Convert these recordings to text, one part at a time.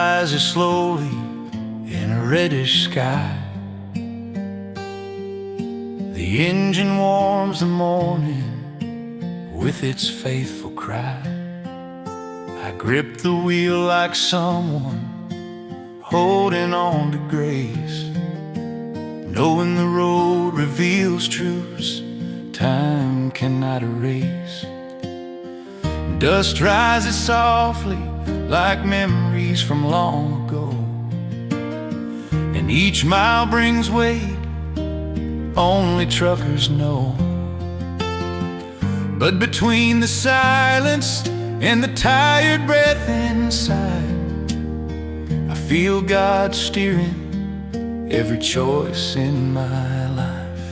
rises slowly in a reddish sky. The engine warms the morning with its faithful cry. I grip the wheel like someone holding on to grace, knowing the road reveals truths time cannot erase. Dust rises softly like memories from long ago, and each mile brings weight only truckers know. But between the silence and the tired breath inside, I feel God steering every choice in my life.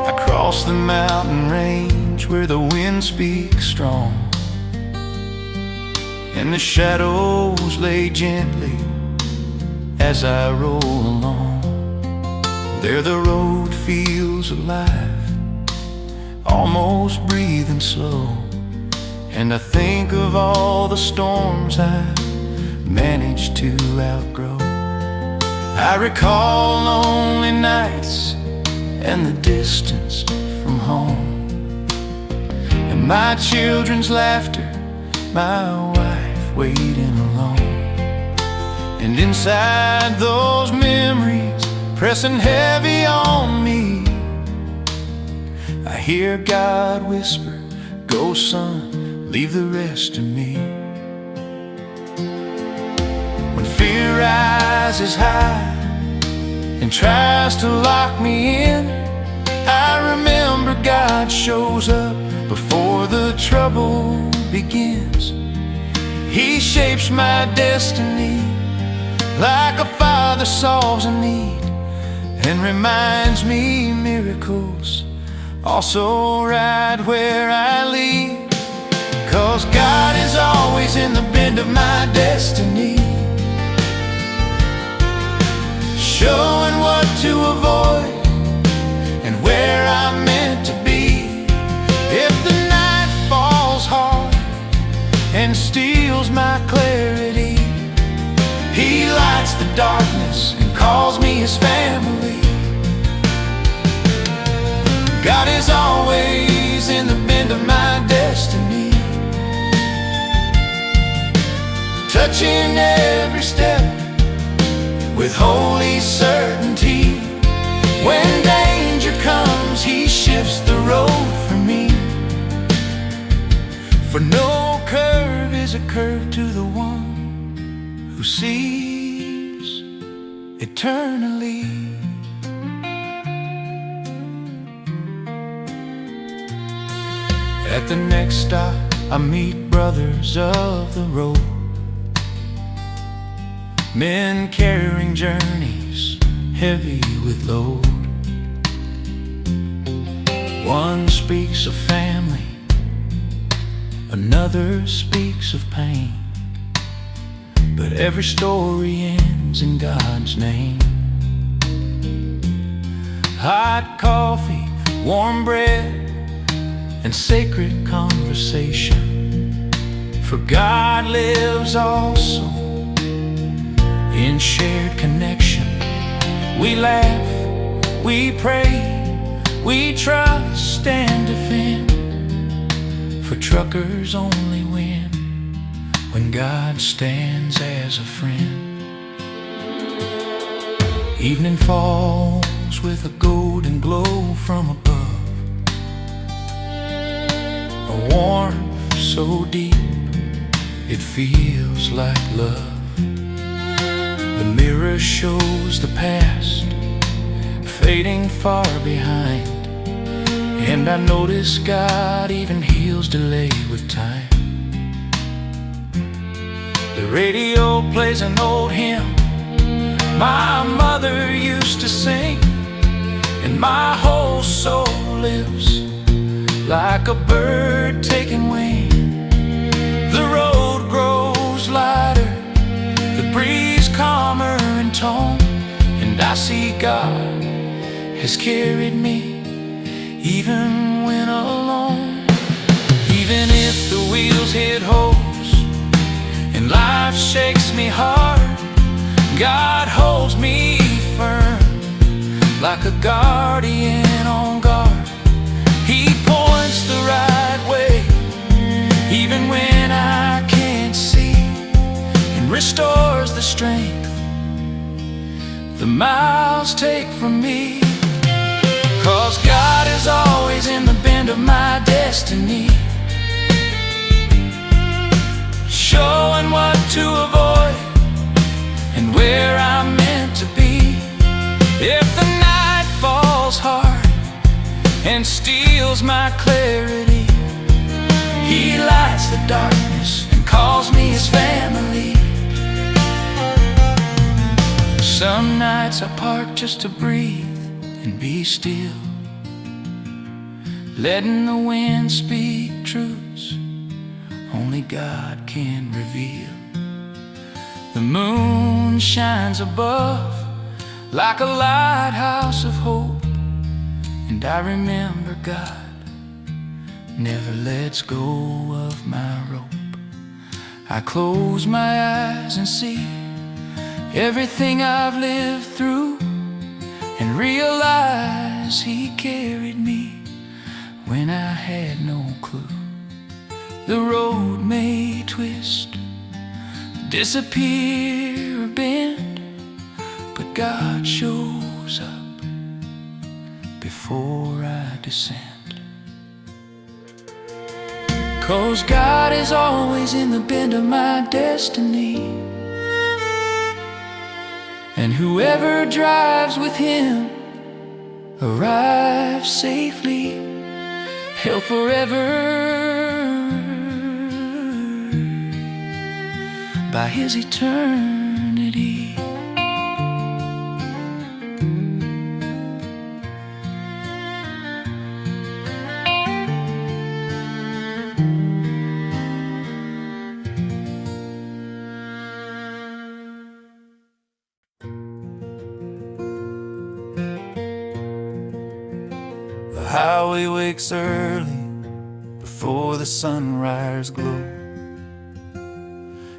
I cross the mountain range where the wind speaks strong, and the shadows lay gently as I roll along. There the road feels alive, almost breathing slow, and I think of all the storms I've managed to outgrow. I recall lonely nights and the distance from home, and my children's laughter, my wife waiting alone. And inside those memories pressing heavy on me, I hear God whisper, "Go son, leave the rest to me." When fear rises high and tries to lock me in, I remember God shows up before the trouble begins. He shapes my destiny like a father solves a need, and reminds me miracles also right where I leave. 'Cause God is always in the bend of my destiny, showing what to avoid and where I'm meant to be. If the night falls hard and steals my clarity, He lights the darkness and calls me His family. God is always in the bend of my destiny, touching every step with holy certainty. When danger comes, He shifts the road for me, for no curve is a curve to the one who sees eternally. At the next stop, I meet brothers of the road, men carrying journeys heavy with load. One speaks of family, another speaks of pain, but every story ends in God's name. Hot coffee, warm bread, and sacred conversation, for God lives also in shared connection. We laugh, we pray, we trust and defend, for truckers only win when God stands as a friend. Evening falls with a golden glow from above, a warmth so deep it feels like love. The mirror shows the past fading far behind, and I notice God even heals delay with time. The radio plays an old hymn my mother used to sing, and my whole soul lives like a bird taking wing. The road grows lighter, the breeze calmer in tone, and I see God has carried me even when alone. Even if the wheels hit hole shakes me hard, God holds me firm, like a guardian on guard. He points the right way, even when I can't see, and restores the strength the miles take from me. 'Cause God is always in the bend of my destiny, showing what to avoid and where I'm meant to be. If the night falls hard and steals my clarity, He lights the darkness and calls me His family. Some nights I park just to breathe and be still, letting the wind speak truths only God can reveal. The moon shines above like a lighthouse of hope, and I remember God never lets go of my rope. I close my eyes and see everything I've lived through, and realize He carried me when I had no clue. The road may twist, disappear or bend, but God shows up before I descend. 'Cause God is always in the bend of my destiny, and whoever drives with Him arrives safely, held forever by His eternity. The highway wakes early before the sunrise glow,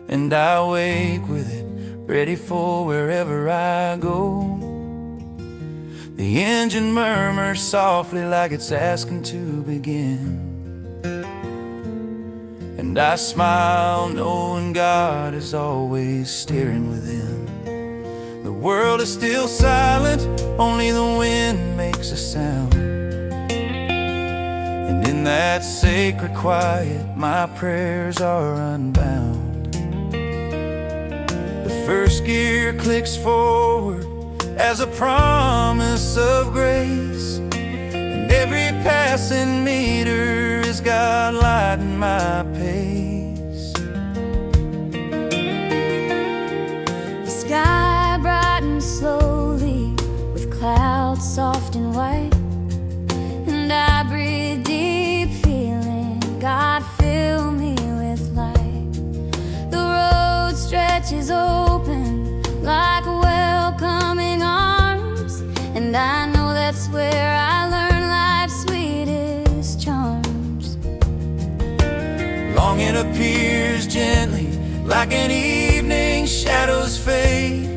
and I wake with it, ready for wherever I go. The engine murmurs softly like it's asking to begin, and I smile knowing God is always steering within. The world is still silent, only the wind makes a sound, and in that sacred quiet my prayers are unbound. First gear clicks forward as a promise of grace, and every passing meter is God lighting my pace. The sky brightens slowly with clouds soft and white, and I breathe deep, feeling God fill me with light. The road stretches open like welcoming arms, and I know that's where I learn life's sweetest charms. Longing appears gently like an evening shadows fade,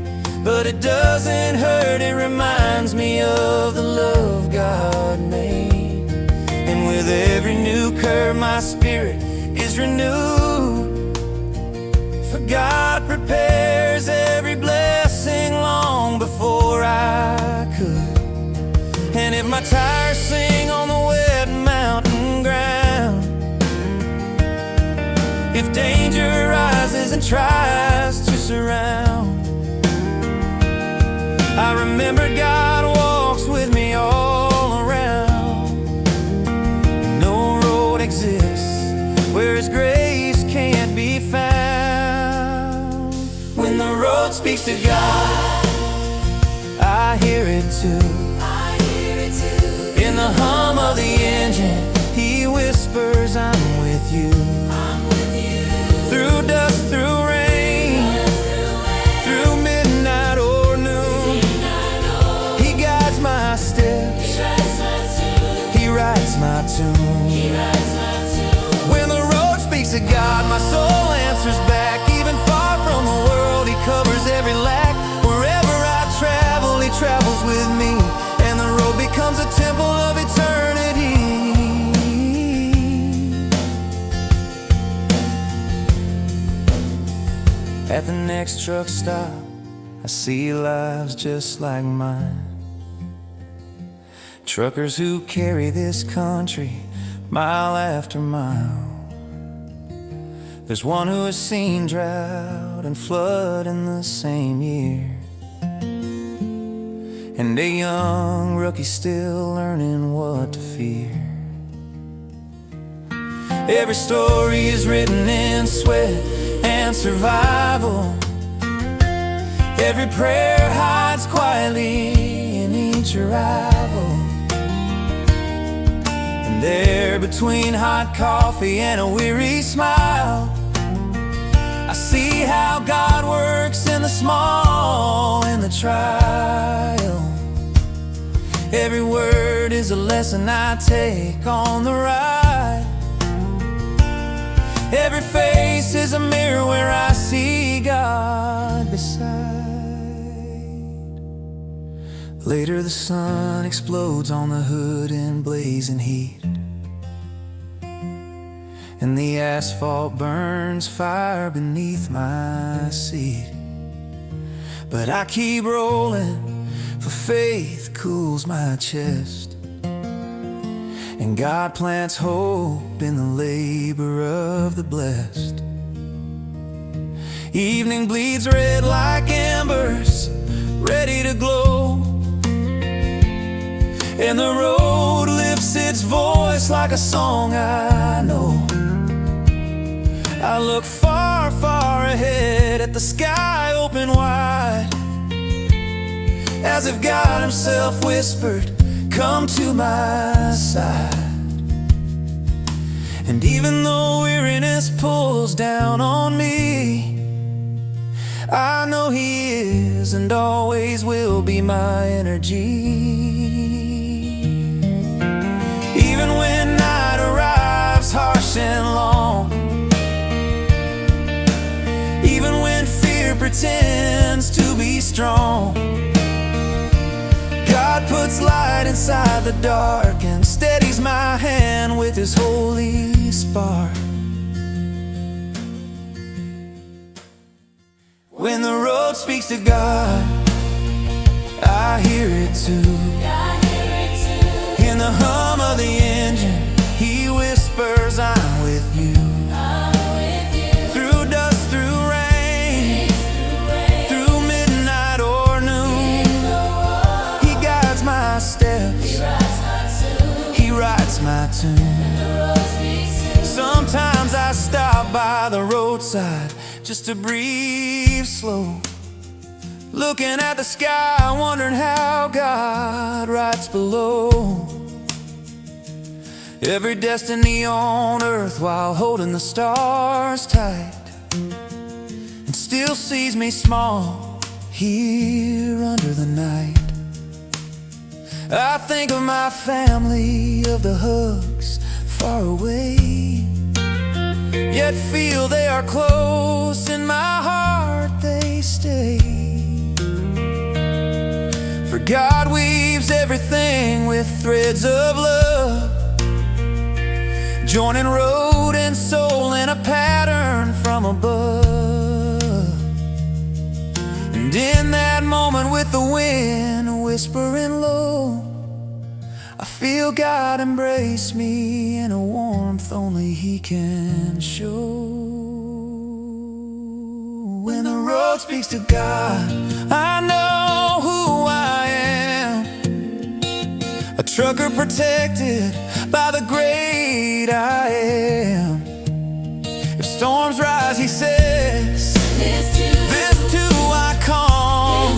but it doesn't hurt, it reminds me of the love God made. And with every new curve my spirit is renewed, for God prepares every blessing long before I could. And if my tires sing on the wet mountain ground, if danger rises and tries to surround, I remember God walks with me all around. No road exists where His grace can't be found. When the road speaks to God, I hear it too. In the hum of the engine, He whispers, I'm with you. Through dust, through rain, through midnight or noon, He guides my steps, He writes my tune. When the road speaks to God, my soul answers back, even far from home. At the next truck stop, I see lives just like mine. Truckers who carry this country mile after mile. There's one who has seen drought and flood in the same year, and a young rookie still learning what to fear. Every story is written in sweat and survival. Every prayer hides quietly in each arrival. And there, between hot coffee and a weary smile, I see how God works in the small and the trial. Every word is a lesson I take on the ride. Every face is a mirror where I see God beside. Later the sun explodes on the hood in blazing heat, and the asphalt burns fire beneath my seat. But I keep rolling, for faith cools my chest, and God plants hope in the labor of the blessed. Evening bleeds red like embers, ready to glow, and the road lifts its voice like a song I know. I look far, far ahead at the sky open wide, as if God himself whispered, "Come to my side." And even though weariness pulls down on me, I know he is and always will be my energy. Even when night arrives harsh and long, even when fear pretends to be strong, God puts light inside the dark and steadies my hand with his holy spark. When the road speaks to God, I hear it too. In the hum of the engine, he whispers, "I'm with you." Through dust, through rain, through midnight or noon, he guides my steps, he writes my tune. Sometimes I stop by the roadside just to breathe slow, looking at the sky, wondering how God writes below. Every destiny on earth while holding the stars tight, and still sees me small here under the night. I think of my family, of the hugs far away, yet feel they are close, in my heart they stay. For God weaves everything with threads of love, joining road and soul in a pattern from above. And in that moment with the wind whispering low, I feel God embrace me in a warmth only he can show. When the road speaks to God, I know who I am, a trucker protected by the great I am. If storms rise, he says, this too I come,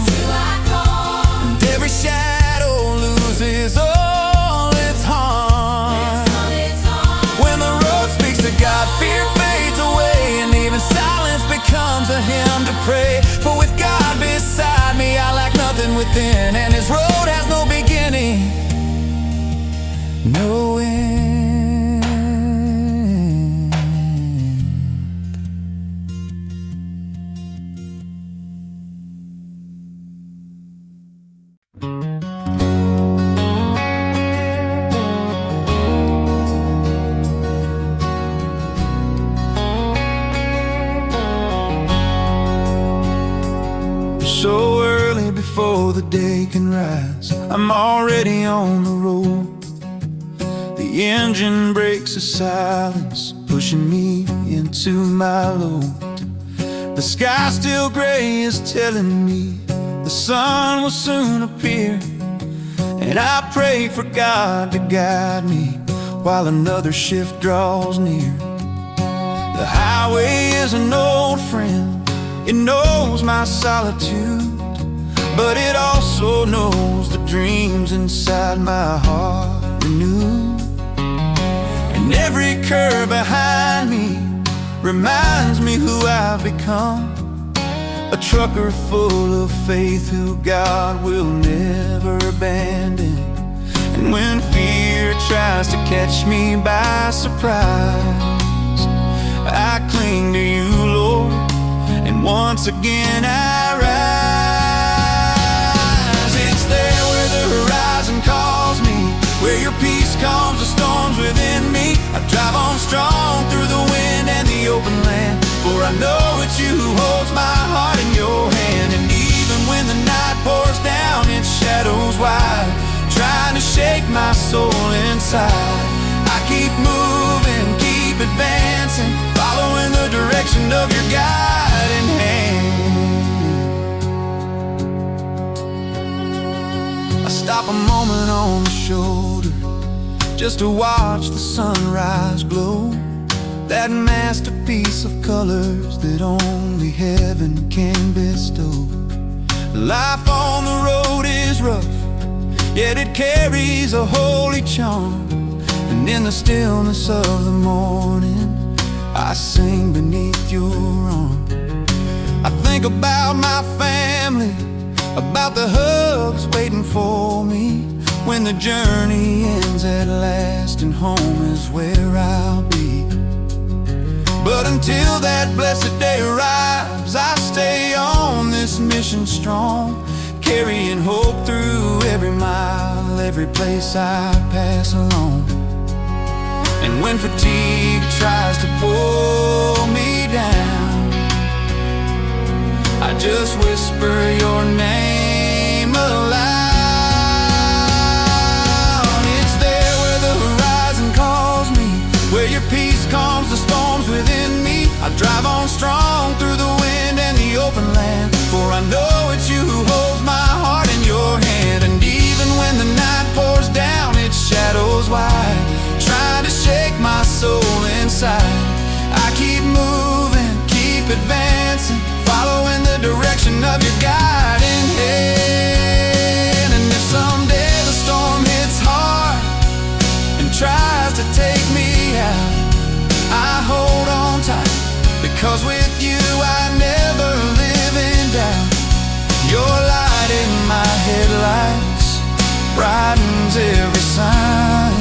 and every shadow loses all its harm. When the road speaks to God, fear fades away, and even silence becomes a hymn to pray. For with God beside me, I lack nothing within, and his road has no beginning, no end. before the day can rise. I'm already on the road. The engine breaks a silence, pushing me into my load. The sky still gray is telling me the sun will soon appear, and I pray for God to guide me while another shift draws near. The highway is an old friend. It knows my solitude, but it also knows the dreams inside my heart renewed. And every curve behind me reminds me who I've become, a trucker full of faith who God will never abandon. And when fear tries to catch me by surprise, I cling to you, Lord, and once again I rise. It's there where the horizon calls me, where your peace calms the storms within me. I drive on strong through the wind and the open land, for I know it's you who holds my heart in your hand. And even when the night pours down its shadows wide, trying to shake my soul inside, I keep moving, keep advancing, following the direction of your guiding hand. I stop a moment on the shoulder just to watch the sunrise glow, that masterpiece of colors that only heaven can bestow. Life on the road is rough, yet it carries a holy charm. And in the stillness of the morning, I sing beneath your arm. I think about my family, about the hugs waiting for me when the journey ends at last, and home is where I'll be. But until that blessed day arrives, I stay on this mission strong, carrying hope through every mile, every place I pass along. And when fatigue tries to pull me down, I just whisper your name aloud. It's there where the horizon calls me, where your peace calms the storms within me. I drive on strong through the wind and the open land, for I know it's you who holds my heart in your hand. And even when the night pours down its shadows wide, trying to shake my soul inside, I keep moving, keep advancing, following the direction of your guiding hand. And if someday the storm hits hard and tries to take me out, I hold on tight, because with you I never live in doubt. Your light in my headlights brightens every sign.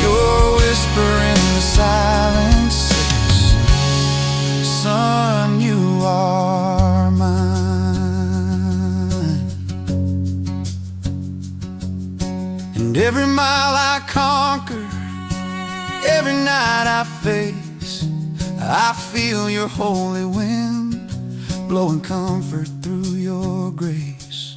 Your whisper in the silence says, son, you are mine. And every mile I conquer, every night I face, I feel your holy wind blowing comfort through your grace.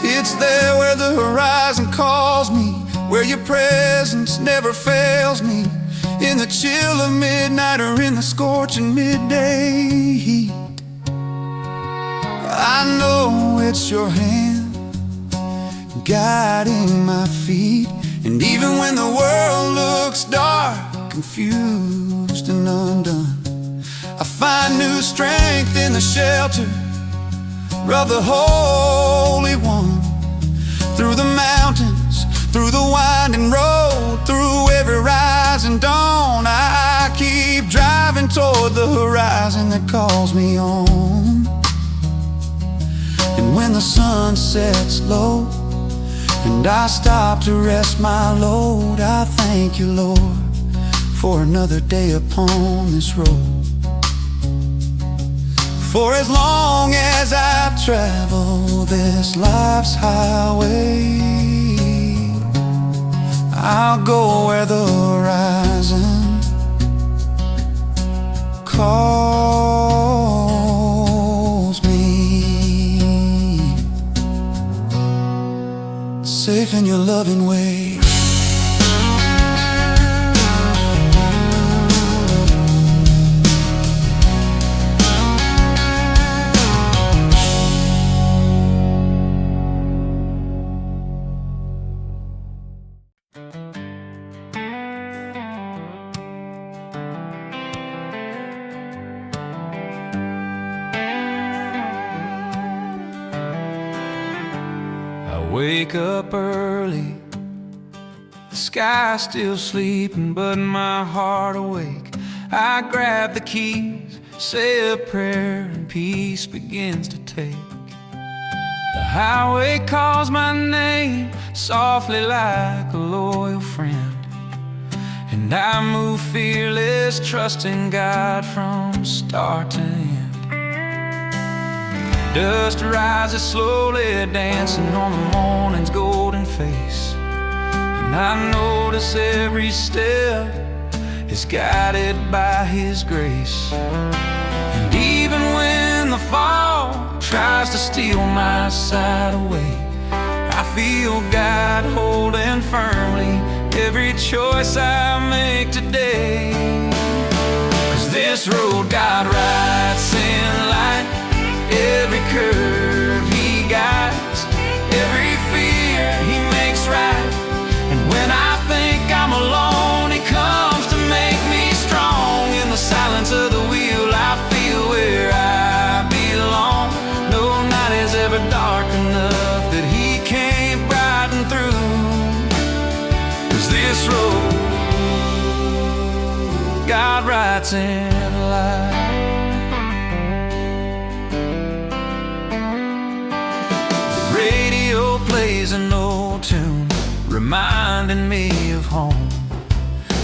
It's there where the horizon calls me, where your presence never fails me, in the chill of midnight or in the scorching midday heat. I know it's your hand guiding my feet. And even when the world looks dark, confused and undone, I find new strength in the shelter of the Holy One. Through the mountains, through the winding road, through every rising dawn, I keep driving toward the horizon that calls me on. And when the sun sets low and I stop to rest my load, I thank you, Lord, for another day upon this road. For as long as I travel this life's highway, I'll go where the horizon calls me. loving way. Wake up early, the sky's still sleeping, but my heart awake. I grab the keys, say a prayer, and peace begins to take. The highway calls my name softly like a loyal friend, and I move fearless, trusting God from start to end. Dust rises slowly, dancing on the morning's golden face, and I notice every step is guided by His grace. And even when the fog tries to steal my sight away, I feel God holding firmly every choice I make today. 'Cause this road God writes in light, every curve He guides, every fear He makes right. And when I think I'm alone, He comes to make me strong. In the silence of the wheel, I feel where I belong. No night is ever dark enough that He can't brighten through. 'Cause this road God writes in light. Plays an old tune, reminding me of home.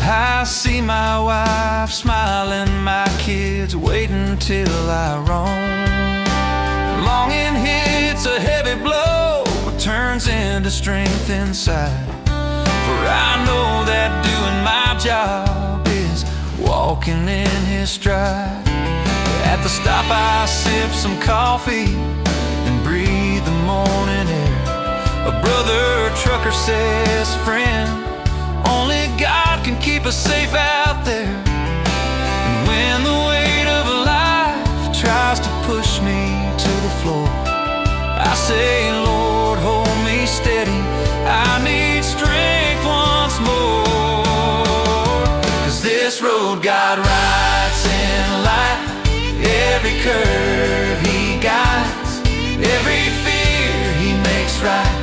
I see my wife smiling, my kids waiting till I roam. Longing hits a heavy blow, but turns into strength inside. For I know that doing my job is walking in His stride. At the stop I sip some coffee and breathe the morning air. A brother trucker says, friend, only God can keep us safe out there. And when the weight of life tries to push me to the floor, I say, Lord, hold me steady, I need strength once more. 'Cause this road God writes in light, every curve He guides, every fear He makes right.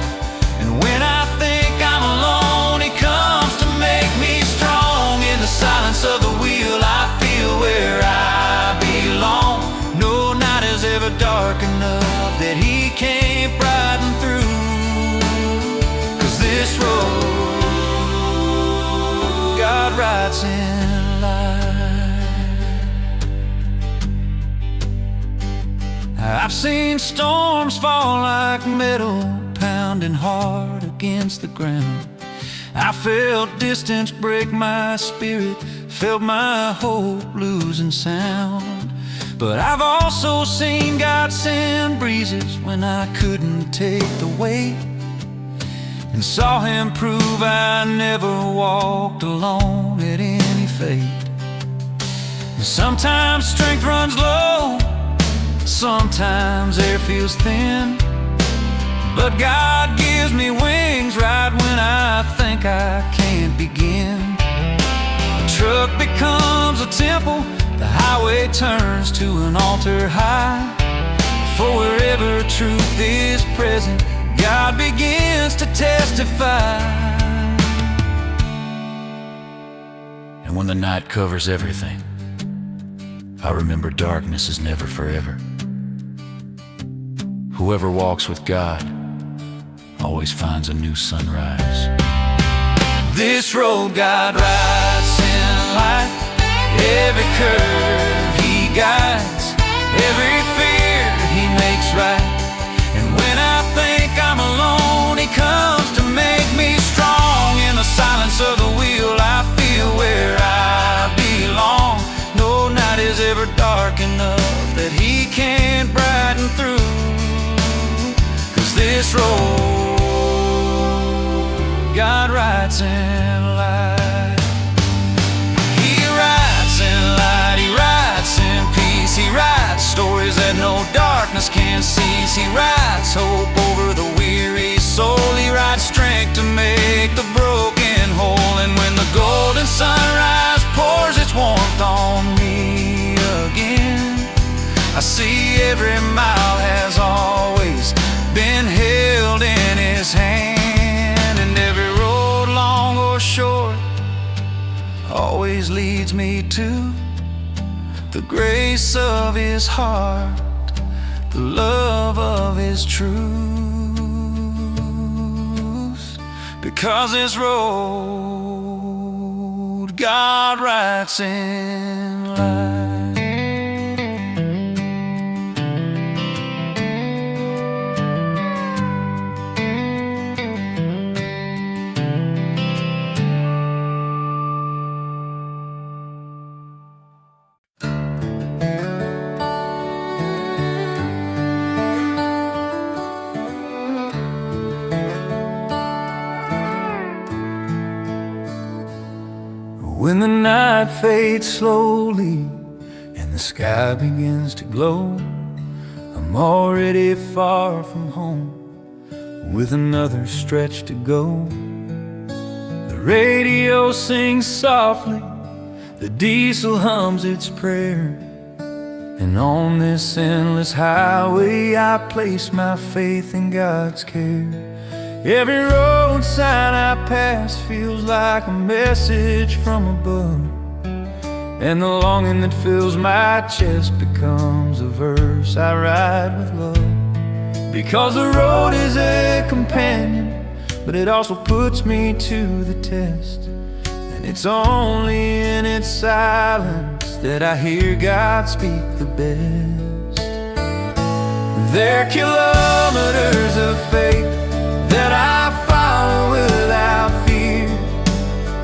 When I think I'm alone, He comes to make me strong. In the silence of the wheel, I feel where I belong. No night is ever dark enough that He can't brighten through. 'Cause this road God writes in light. I've seen storms fall like metal, pounding hard against the ground. I felt distance break my spirit, felt my hope losing sound. But I've also seen God send breezes when I couldn't take the weight, and saw Him prove I never walked alone at any fate. And sometimes strength runs low, sometimes air feels thin, but God gives me wings right when I think I can't begin. The truck becomes a temple, the highway turns to an altar high. For wherever truth is present, God begins to testify. And when the night covers everything, I remember darkness is never forever. Whoever walks with God always finds a new sunrise. This road God writes in light, every curve He guides, every fear He makes right. And when I think I'm alone, He comes to make me strong. In the silence of the wheel, I feel where I belong. No night is ever dark enough that He can't brighten through. 'Cause this road God writes in light. He writes in light, He writes in peace. He writes stories that no darkness can cease. He writes hope over the weary soul. He writes strength to make the broken whole. And when the golden sunrise pours its warmth on me again, I see every mile has always been held in His hand. And every road, long or short, always leads me to the grace of His heart, the love of His truth. Because this road God writes in light. When the night fades slowly and the sky begins to glow, I'm already far from home with another stretch to go. The radio sings softly, the diesel hums its prayer, and on this endless highway I place my faith in God's care. Every road sign I pass feels like a message from above, and the longing that fills my chest becomes a verse I write with love. Because the road is a companion, but it also puts me to the test, and it's only in its silence that I hear God speak the best. There are kilometers of faith that I follow without fear,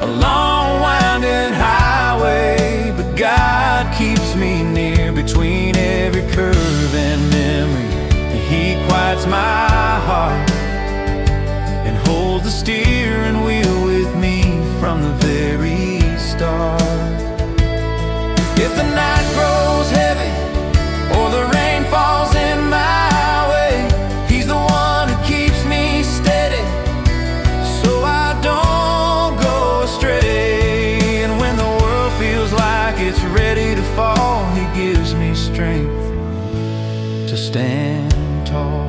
a long winding highway, but God keeps me near. Between every curve and memory, He quiets my heart and holds the steering wheel with me from the very start. If the night grows heavy or the rain falls in my way, He's the one who keeps me steady so I don't go astray. And when the world feels like it's ready to fall, He gives me strength to stand tall.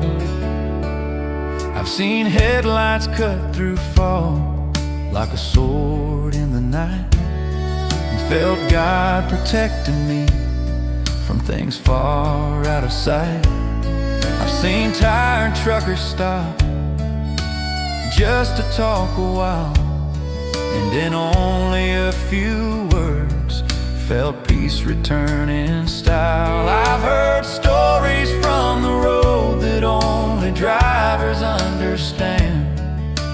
I've seen headlights cut through fog like a sword in the night, and felt God protecting me from things far out of sight. I've seen tired truckers stop just to talk a while, and in only a few words felt peace return in style. I've heard stories from the road that only drivers understand,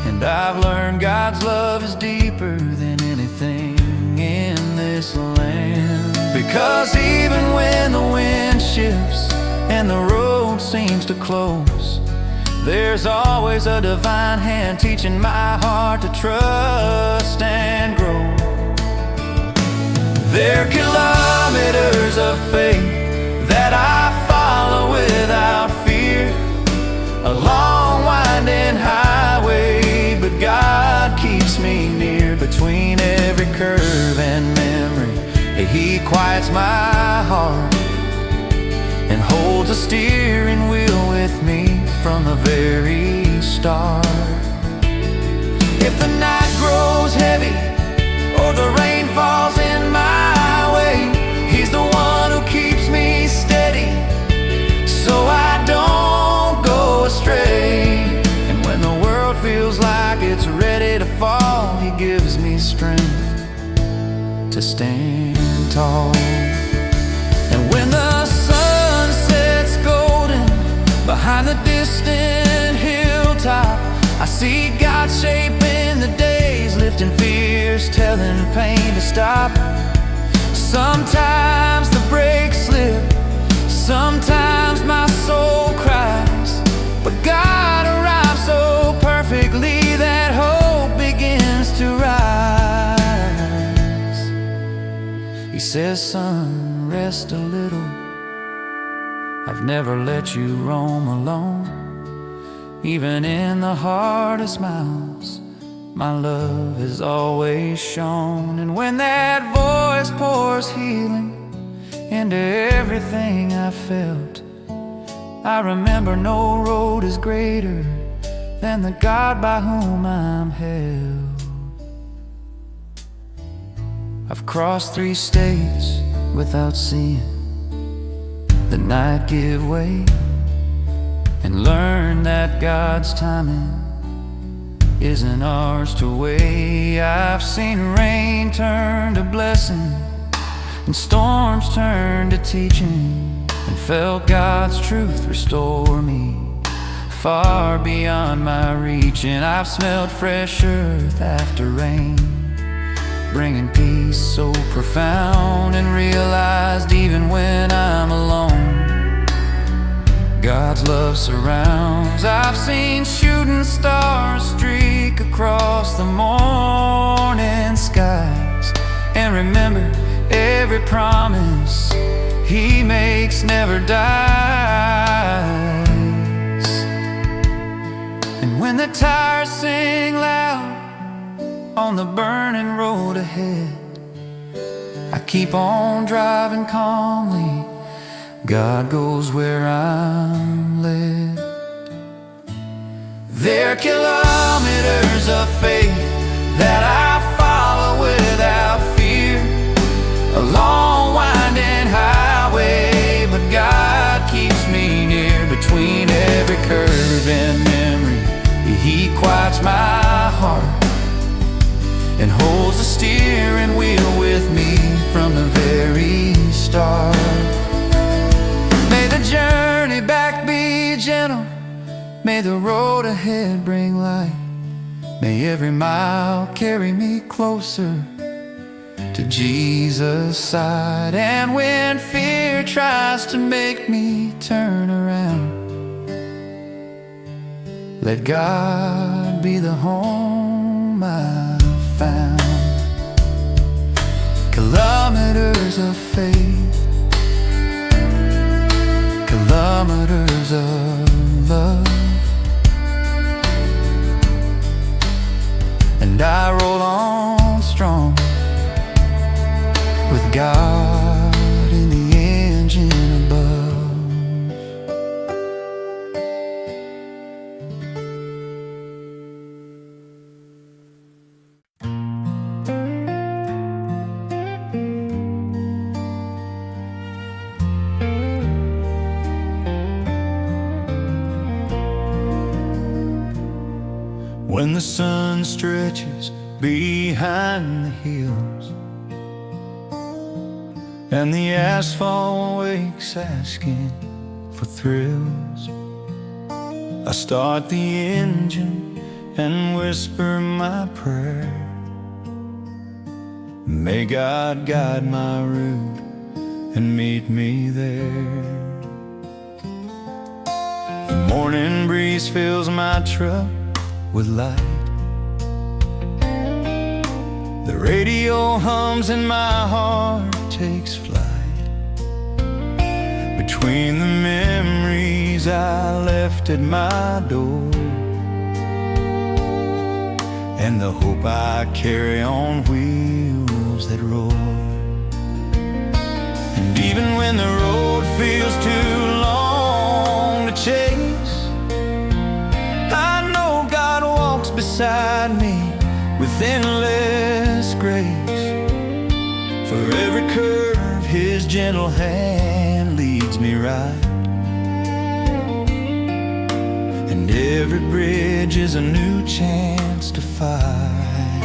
and I've learned God's love is deeper than anything in this land. Because even when the wind shifts and the road seems to close, there's always a divine hand teaching my heart to trust and grow. There are kilometers of faith that I follow without fear, a long winding highway, but God keeps me near. Between every curve and memory, He quiets my heart and holds the steering wheel with me from the very start. If the night grows heavy or the rain falls in my way, He's the one who keeps me steady so I don't go astray. And when the world feels like it's ready to fall, He gives me strength to stand tall. And when the sun sets golden behind the distant hilltop, I see God shaping the days, lifting fears, telling pain to stop. Sometimes the brakes slip, sometimes my soul cries, but God arrives so perfectly that hope says, son, rest a little. I've never let you roam alone. Even in the hardest miles, my love is always shown. And when that voice pours healing into everything I felt, I remember no road is greater than the God by whom I'm held. I've crossed 3 states without seeing the night give way, and learned that God's timing isn't ours to weigh. I've seen rain turn to blessing and storms turn to teaching, and felt God's truth restore me far beyond my reach. And I've smelled fresh earth after rain, bringing peace so profound, and realized even when I'm alone, God's love surrounds. I've seen shooting stars streak across the morning skies, and remember every promise He makes never dies. And when the tires sing loud on the burning road ahead, I keep on driving calmly. God goes where I'm led. There are kilometers of faith that I follow without fear, a long winding highway, but God keeps me near. Between every curve and memory, He quiets my heart and holds the steering wheel with me from the very start. May the journey back be gentle, may the road ahead bring light, may every mile carry me closer to Jesus' side. And when fear tries to make me turn around, let God be the home I found. Kilometers of faith, kilometers of love, and I roll on strong with God in the engine above. When the sun stretches behind the hills and the asphalt wakes asking for thrills, I start the engine and whisper my prayer. May God guide my route and meet me there. The morning breeze fills my truck with light, the radio hums and my heart takes flight. Between the memories I left at my door and the hope I carry on wheels that roar. And even when the road feels too long to chase, beside me with endless grace. For every curve His gentle hand leads me right, and every bridge is a new chance to fight.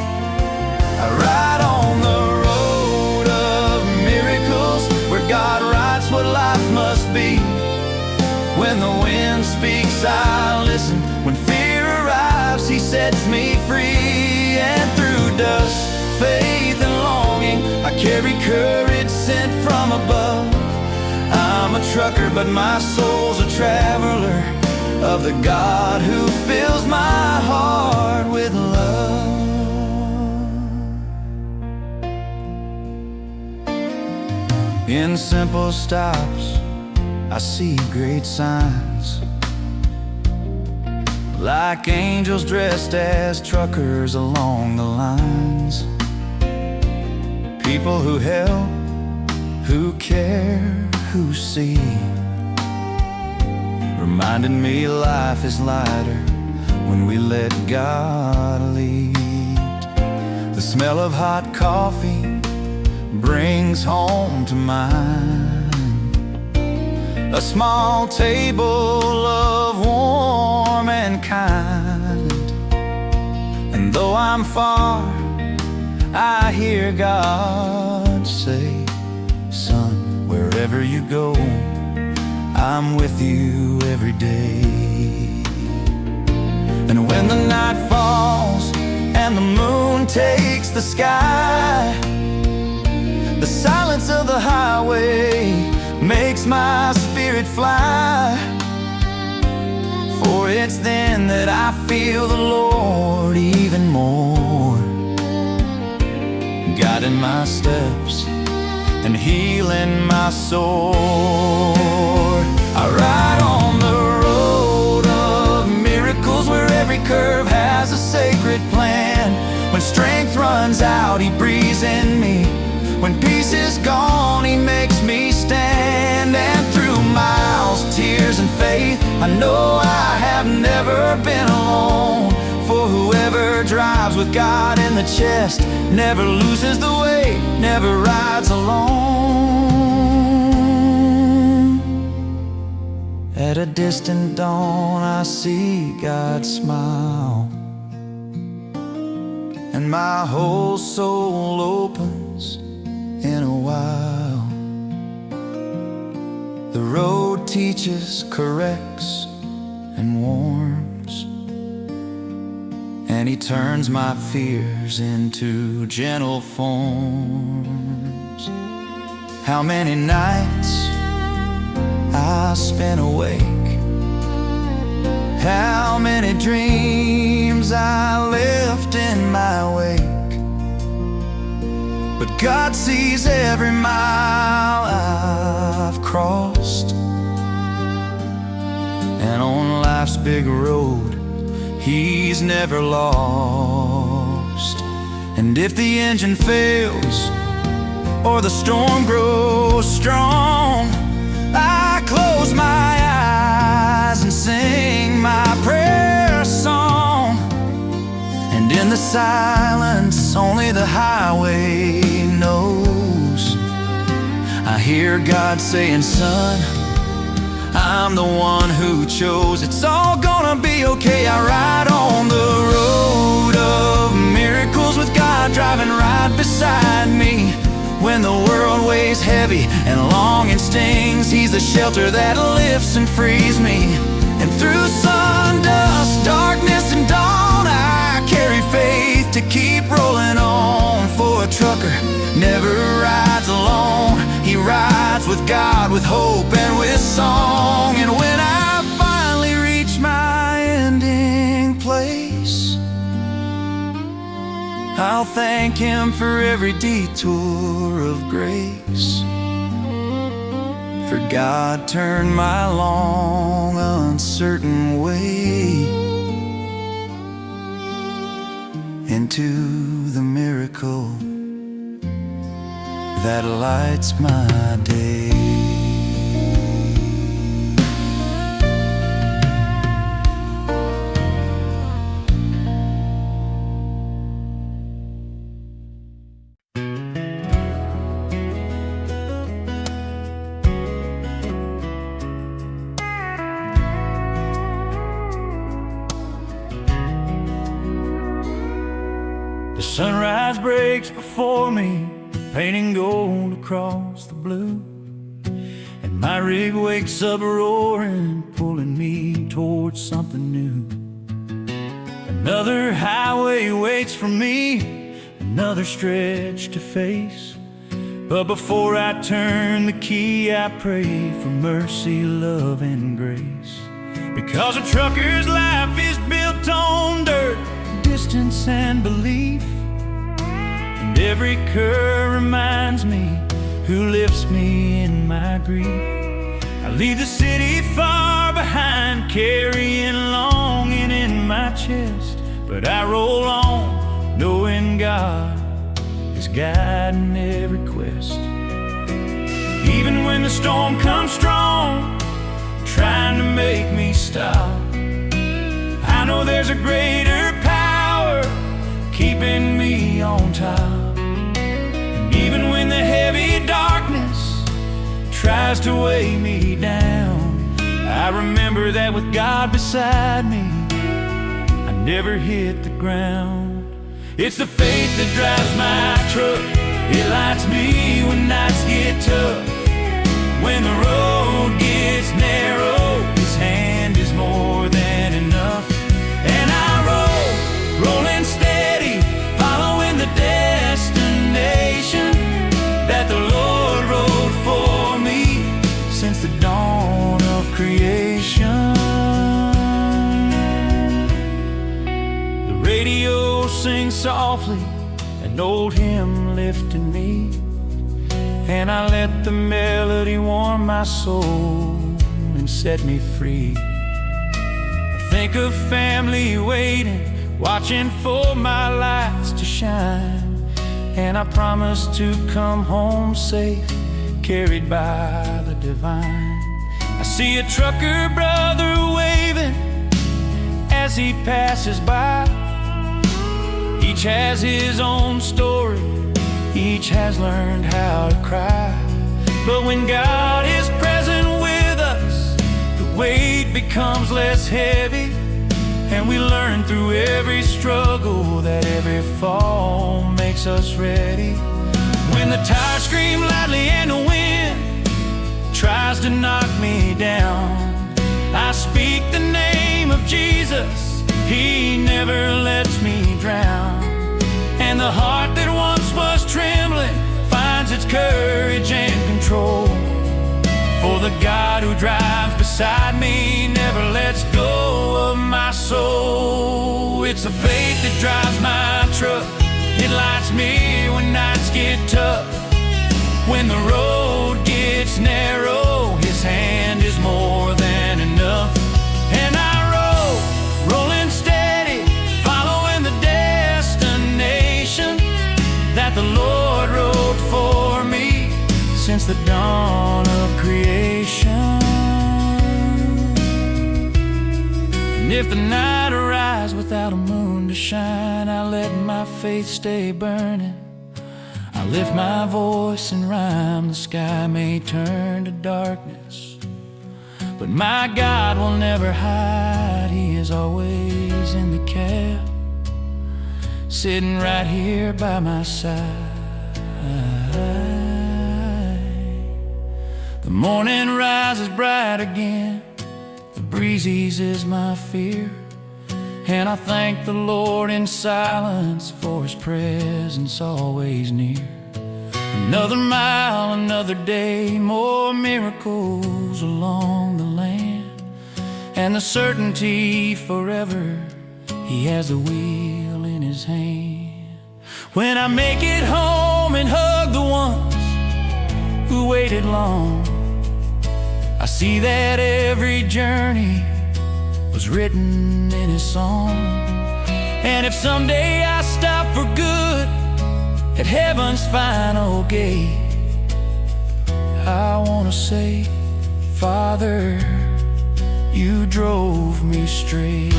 I ride on the road of miracles, where God writes what life must be. When the wind speaks I listen, when fear arrives He sets me free. And through dust, faith and longing, I carry courage sent from above. I'm a trucker but my soul's a traveler of the God who fills my heart with love. In simple stops, I see great signs, like angels dressed as truckers along the lines. People who help, who care, who see, reminded me life is lighter when we let God lead. The smell of hot coffee brings home to mind a small table of warm and kind. And though I'm far, I hear God say, son, wherever you go, I'm with you every day. And when the night falls and the moon takes the sky, the silence of the highway makes my spirit fly. For it's then that I feel the Lord even more, guiding my steps and healing my soul. I ride on the road of miracles, where every curve has a sacred plan. When strength runs out, He breathes in me. When peace is gone, He makes me stand. And through miles, tears, and faith, I know I have never been alone. For whoever drives with God in the chest never loses the way, never rides alone. At a distant dawn, I see God smile, and my whole soul opens in a while. The road teaches, corrects, and warms, and He turns my fears into gentle forms. How many nights I spent awake, how many dreams I left in my wake. But God sees every mile I've crossed, and on life's big road, He's never lost. And if the engine fails or the storm grows strong, I close my eyes and sing my prayer song. And in the silence, only the highway knows, I hear God saying, son, I'm the one who chose. It's all gonna be okay. I ride on the road of miracles with God driving right beside me. When the world weighs heavy and longing stings, He's the shelter that lifts and frees me. And through sun, dust, darkness, and dawn, I carry faith to keep rolling on. For a trucker never rides alone. He rides with God, with hope, and with song. And when I finally reach my ending place, I'll thank Him for every detour of grace. For God turned my long, uncertain way into the miracle that lights my day. The sunrise breaks before me, painting gold across the blue, and my rig wakes up roaring, pulling me towards something new. Another highway waits for me, another stretch to face. But before I turn the key, I pray for mercy, love, and grace. Because a trucker's life is built on dirt, distance, and belief. And every curve reminds me who lifts me in my grief. I leave the city far behind, carrying longing in my chest, but I roll on, knowing God is guiding every quest. Even when the storm comes strong, trying to make me stop, I know there's a greater power keeping me on top. And even when the heavy darkness tries to weigh me down, I remember that with God beside me, I never hit the ground. It's the faith that drives my truck. It lights me when nights get tough. When the road gets narrow, His hand is more than enough. And I rolling steady, following the destination that the Lord wrote for me since the dawn of creation. The radio sings softly, an old hymn lifting me, and I let the melody warm my soul and set me free. I think of family waiting, watching for my lights to shine, and I promise to come home safe, carried by the divine. I see a trucker brother waving as he passes by. Each has his own story, each has learned how to cry. But when God is present with us, the weight becomes less heavy, and we learn through every struggle that every fall makes us ready. When the tires scream loudly and the wind tries to knock me down, I speak the name of Jesus, He never lets me drown. And the heart that once was trembling finds its courage and control, for the God who drives beside me never lets go of my soul. It's the faith that drives my truck. It lights me when nights get tough. When the road gets narrow, His hand is more than enough. And I rolling steady, following the destination that the Lord wrote for me since the dawn of creation. And if the night arrives without a moon to shine, I let my faith stay burning. I lift my voice and rhyme. The sky may turn to darkness, but my God will never hide. He is always in the cab, sitting right here by my side. The morning rises bright again, the breeze eases my fear, and I thank the Lord in silence for His presence always near. Another mile, another day, more miracles along the land, and the certainty forever He has the wheel in His hand. When I make it home and hug the ones who waited long, I see that every journey was written in His song. And if someday I stop for good at heaven's final gate, I want to say, Father, You drove me straight.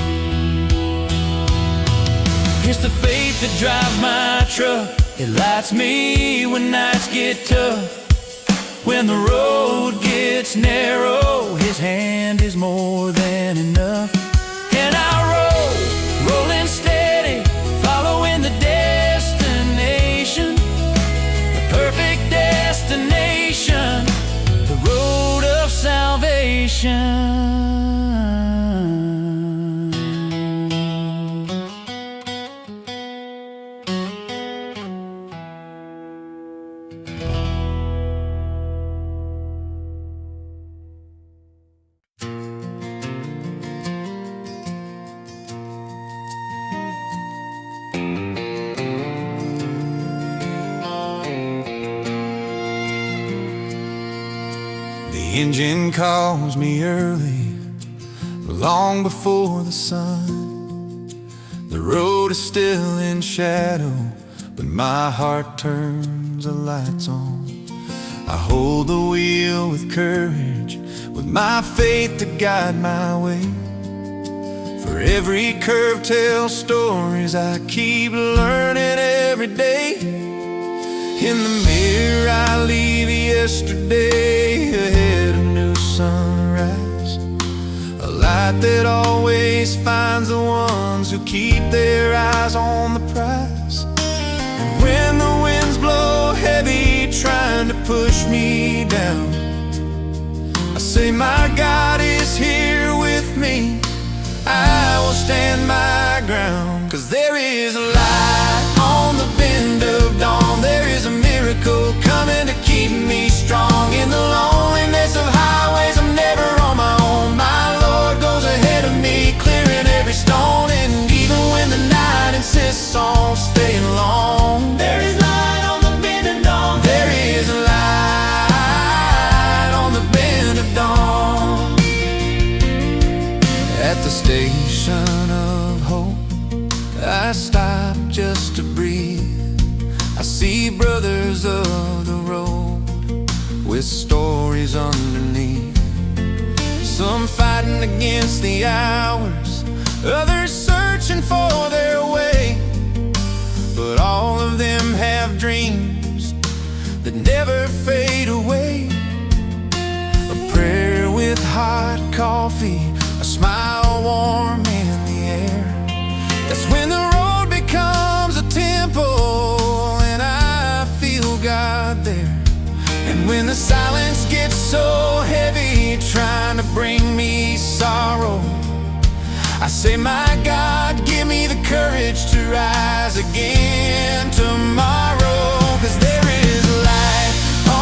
It's the faith that drives my truck. It lights me when nights get tough. When the road gets narrow, His hand is more than enough. And I rolling steady, following the destination, the perfect destination, the road of salvation. engine calls me early, long before the sun. The road is still in shadow, but my heart turns the lights on. I hold the wheel with courage, with my faith to guide my way. For every curve tells stories, I keep learning every day. In the mirror I leave yesterday, ahead of new sunrise, a light that always finds the ones who keep their eyes on the prize. And when the winds blow heavy, trying to push me down, I say my God is here with me, I will stand my ground. 'Cause there is a light on the bend of dawn, there is a miracle coming to keep me strong. In the loneliness of highways, I'm never on my own. My Lord goes ahead of me, clearing every stone. And even when the night insists on staying long, there is light on the bend of dawn. There is a light on the bend of dawn. At the station of hope, I stop just to breathe. I see brothers of the road with stories underneath. Some fighting against the hours, others searching for their way. But all of them have dreams that never fade away. A prayer with hot coffee, a smile warm in the air. That's when the road becomes a temple and I feel God there. And when the silence gets so heavy, trying to bring me sorrow, I say, my God, give me the courage to rise again tomorrow. 'Cause there is light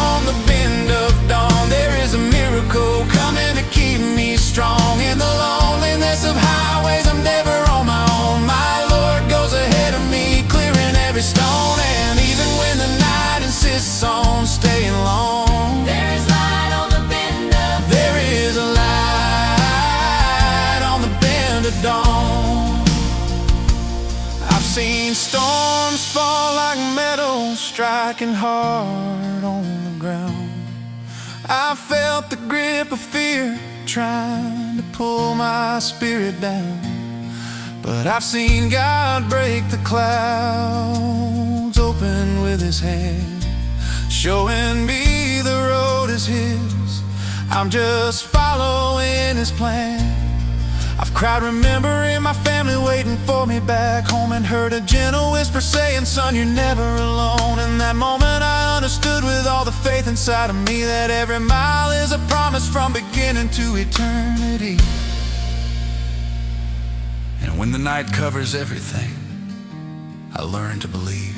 on the bend of dawn, there is a miracle coming to keep me strong. In the loneliness of highways, I'm never on my own. My Lord goes ahead of me, clearing every stone. And even when the night insists on staying long, there is light on the bend of dawn. There is a light on the bend of dawn. I've seen storms fall like metal, striking hard on the ground. I felt the grip of fear, trying to pull my spirit down. But I've seen God break the clouds open with his hand, showing me the road is his, I'm just following his plan. I've cried remembering my family waiting for me back home, and heard a gentle whisper saying, son, you're never alone. In that moment I understood with all the faith inside of me that every mile is a promise from beginning to eternity. And when the night covers everything, I learn to believe.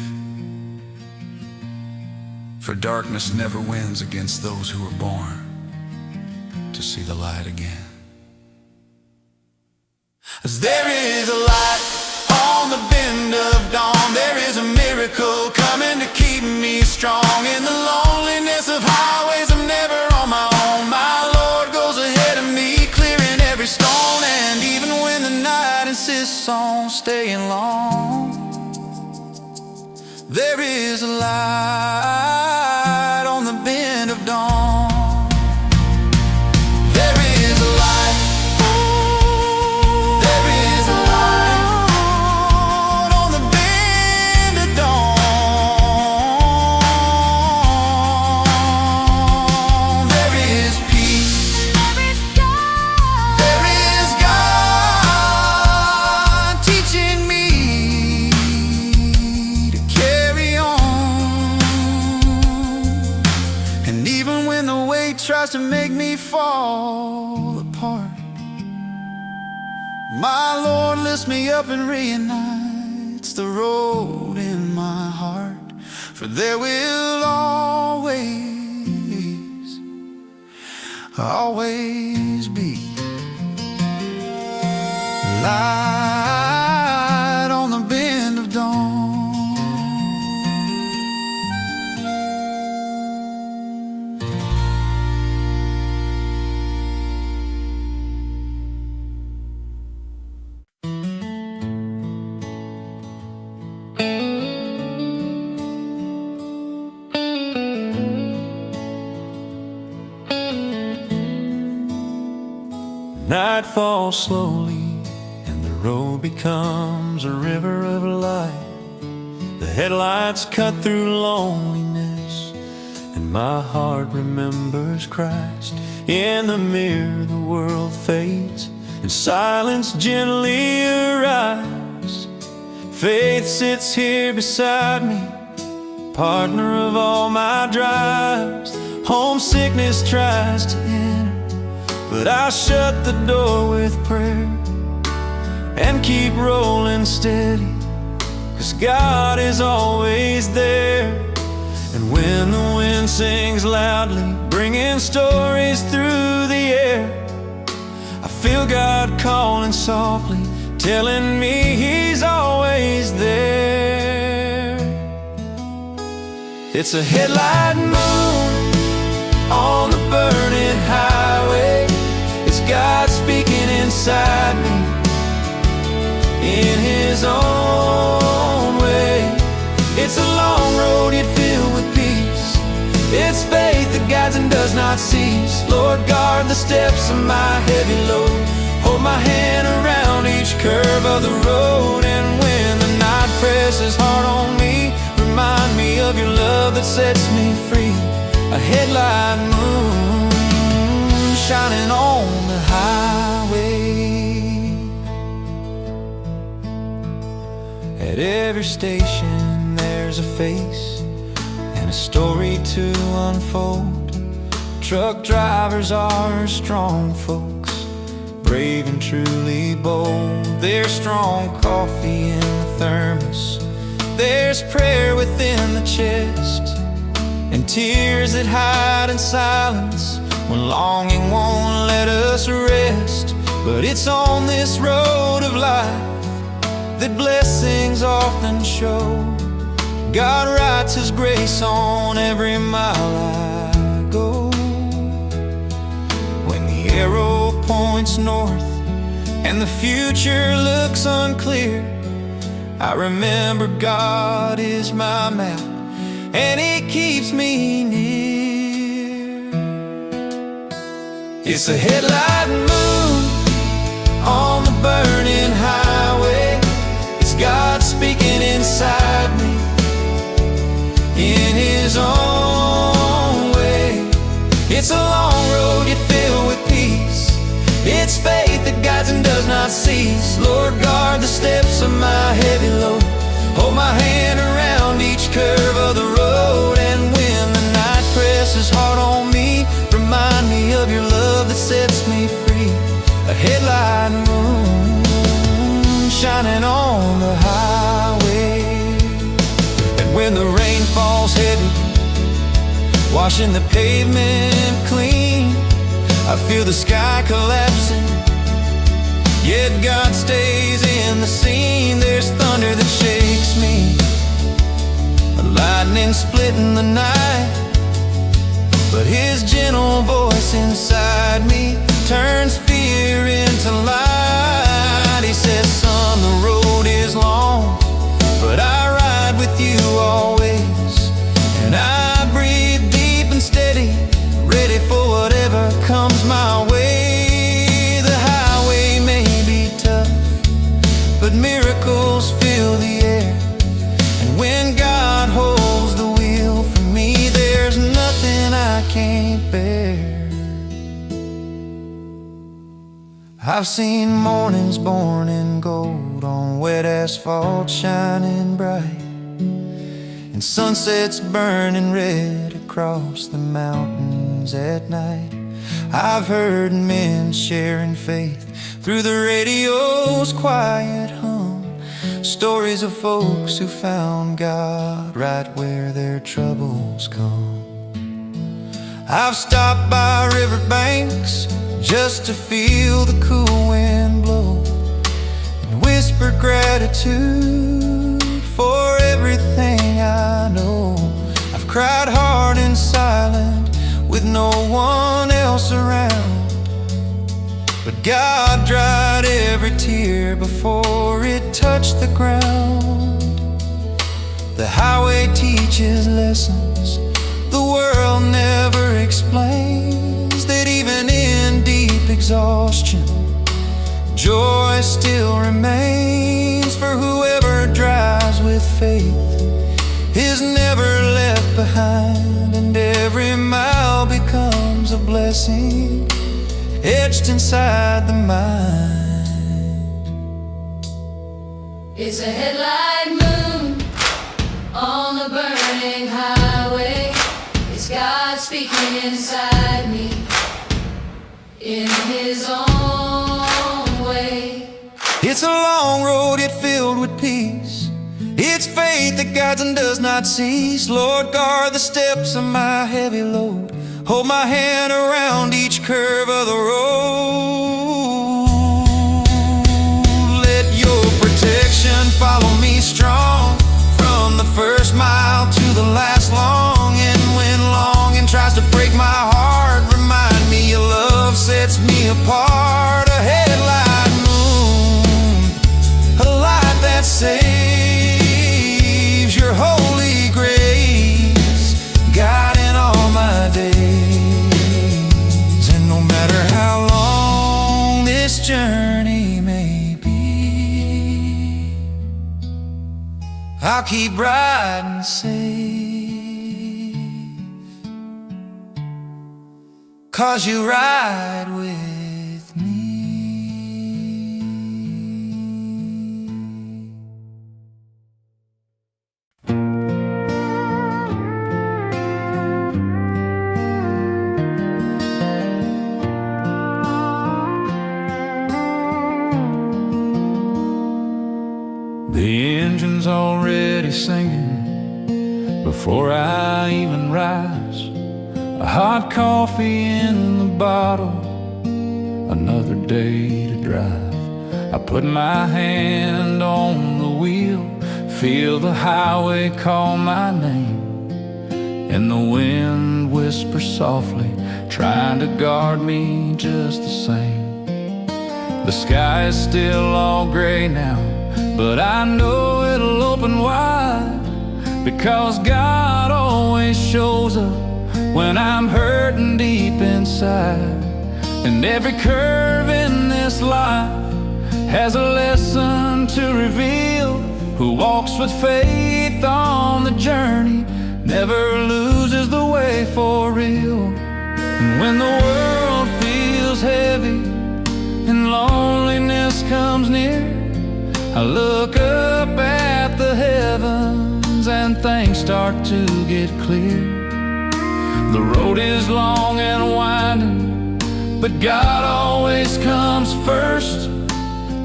For darkness never wins against those who are born to see the light again. 'Cause there is a light on the bend of dawn, there is a miracle coming to keep me strong. In the loneliness of highways, I'm never on my own. My Lord goes ahead of me, clearing every stone. And even when the night insists on staying long, there is a light on the bend of dawn. There is a light. There is a light on the bend of dawn. There is peace. There is God teaching me to carry on. And even when the weight tries to make me fall apart, my Lord lifts me up and reunites the road in my heart. For there will always be light on the bend of dawn. Night falls slowly and the road becomes a river of light. The headlights cut through loneliness and my heart remembers Christ. In the mirror the world fades and silence gently arrives. Faith sits here beside me, partner of all my drives. Homesickness tries to enter, but I shut the door with prayer and keep rolling steady, 'cause God is always there. And when the wind sings loudly, bringing stories through the air, I feel God calling softly, telling me He's always there. It's a headlight moon on the burning highway. It's God speaking inside me in His own way. It's a long road yet filled with peace. It's faith that guides and does not cease. Lord, guard the steps of my heavy load. Hold my hand around each curve of the road. And when the night presses hard on me, remind me of your love that sets me free. A headlight moon shining on the highway. At every station there's a face and a story to unfold. Truck drivers are strong folks, brave and truly bold. There's strong coffee in the thermos, there's prayer within the chest, and tears that hide in silence when longing won't let us rest. But it's on this road of life that blessings often show. God writes His grace on every mile I go. When the arrow points north and the future looks unclear, I remember God is my map and He keeps me near. It's a headlight moon on the burning highway. It's God speaking inside me in His own way. It's a long road yet filled with peace. It's faith that guides and does not cease. Lord, guard the steps of my heavy load. Hold my hand around each curve of the road. And when the night presses hard on me, remind me of your love that sets me free. A headlight moon shining on the highway. And when the rain falls heavy, washing the pavement clean, I feel the sky collapsing, yet God stays in the scene. There's thunder that shakes me, a lightning splitting the night, but His gentle voice inside me turns fear into light. He says, son, the road is long, but I ride with you always. And I breathe deep and steady, ready for whatever comes my way. The highway may be tough, but miracles fill the air. And when God holds the wheel for me, there's nothing I can't bear. I've seen mornings born in gold on wet asphalt shining bright, and sunsets burning red across the mountains at night. I've heard men sharing faith through the radio's quiet hum, stories of folks who found God right where their troubles come. I've stopped by riverbanks just to feel the cool wind blow and whisper gratitude for everything I know. I've cried hard and silent with no one else around, but God dried every tear before it touched the ground. The highway teaches lessons the world never explains, that even in deep exhaustion, joy still remains for whoever drives with faith, is never left behind, and every mile becomes a blessing etched inside the mind. It's a headlight moon on the burning highway. It's God speaking inside me in His own way. It's a long road yet filled with peace. It's faith that guides and does not cease. Lord, guard the steps of my heavy load. Hold my hand around each curve of the road. Let your protection follow me strong, from the first mile to the last long. And when longing tries to break my heart, remind me your love sets me apart. A headlight moon, a light that saves, your holy grace guiding all my days. And no matter how long this journey may be, I'll keep riding safe, 'cause you ride with me. The engine's already singing before I even rise. A hot coffee in the bottle, another day to drive. I put my hand on the wheel, feel the highway call my name, and the wind whispers softly, trying to guard me just the same. The sky is still all gray now, but I know it'll open wide, because God always shows up when I'm hurting deep inside. And every curve in this life has a lesson to reveal. Who walks with faith on the journey never loses the way for real. And when the world feels heavy and loneliness comes near, I look up at the heavens and things start to get clear. The road is long and winding, but God always comes first.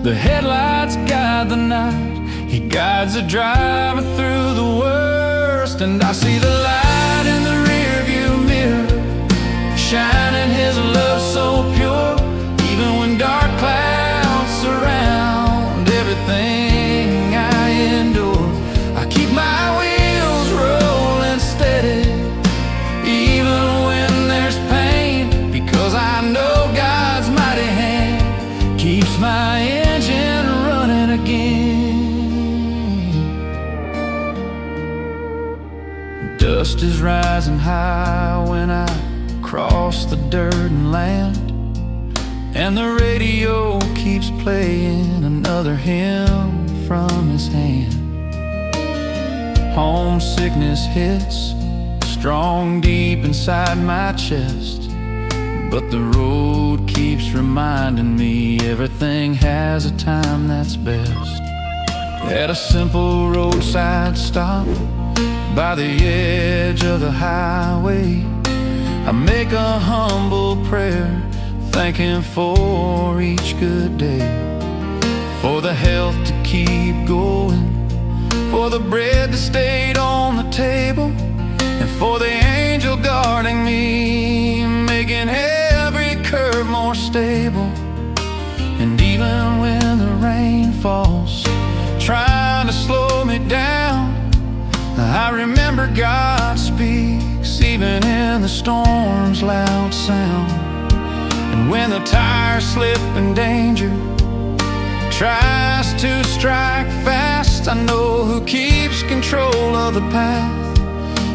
The headlights guide the night, He guides the driver through the worst. And I see the light in the rearview mirror, shining His love so pure. Even when dark clouds surround everything I endure, I keep my wheels rolling steady, even when there's pain, because I know God's mighty hand keeps my engine running again. Dust is rising high when I cross the dirt and land, and the radio keeps playing another hymn from His hand. Homesickness hits strong deep inside my chest, but the road keeps reminding me everything has a time that's best. At a simple roadside stop by the edge of the highway, I make a humble prayer, thanking for each good day, for the health to keep going, for the bread that stayed on the table, and for the angel guarding me, making every curve more stable. And even when the rain falls, trying to slow me down, I remember God speaks even in the storm's loud sound. And when the tires slip and danger tries to strike fast, I know who keeps control of the path.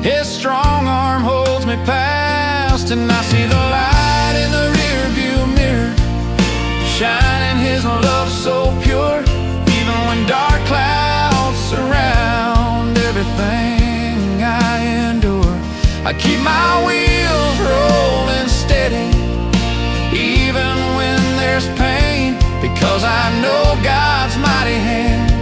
His strong arm holds me past. And I see the light in the rearview mirror, I keep my wheels rolling steady, even when there's pain, because I know God's mighty hand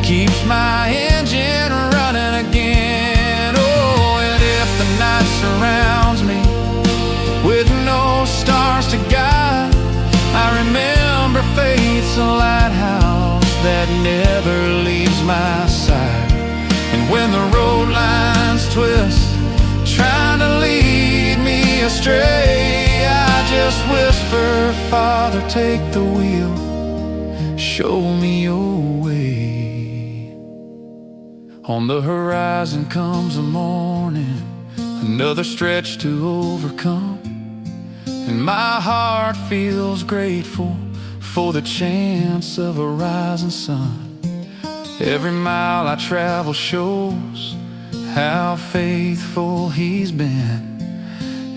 keeps my engine running again. Oh, and if the night surrounds me with no stars to guide, I remember faith's a lighthouse that never leaves my side. And when the road lines twist, trying to lead me astray, I just whisper, Father, take the wheel, show me your way. On the horizon comes the morning, another stretch to overcome, and my heart feels grateful for the chance of a rising sun. Every mile I travel shows how faithful He's been.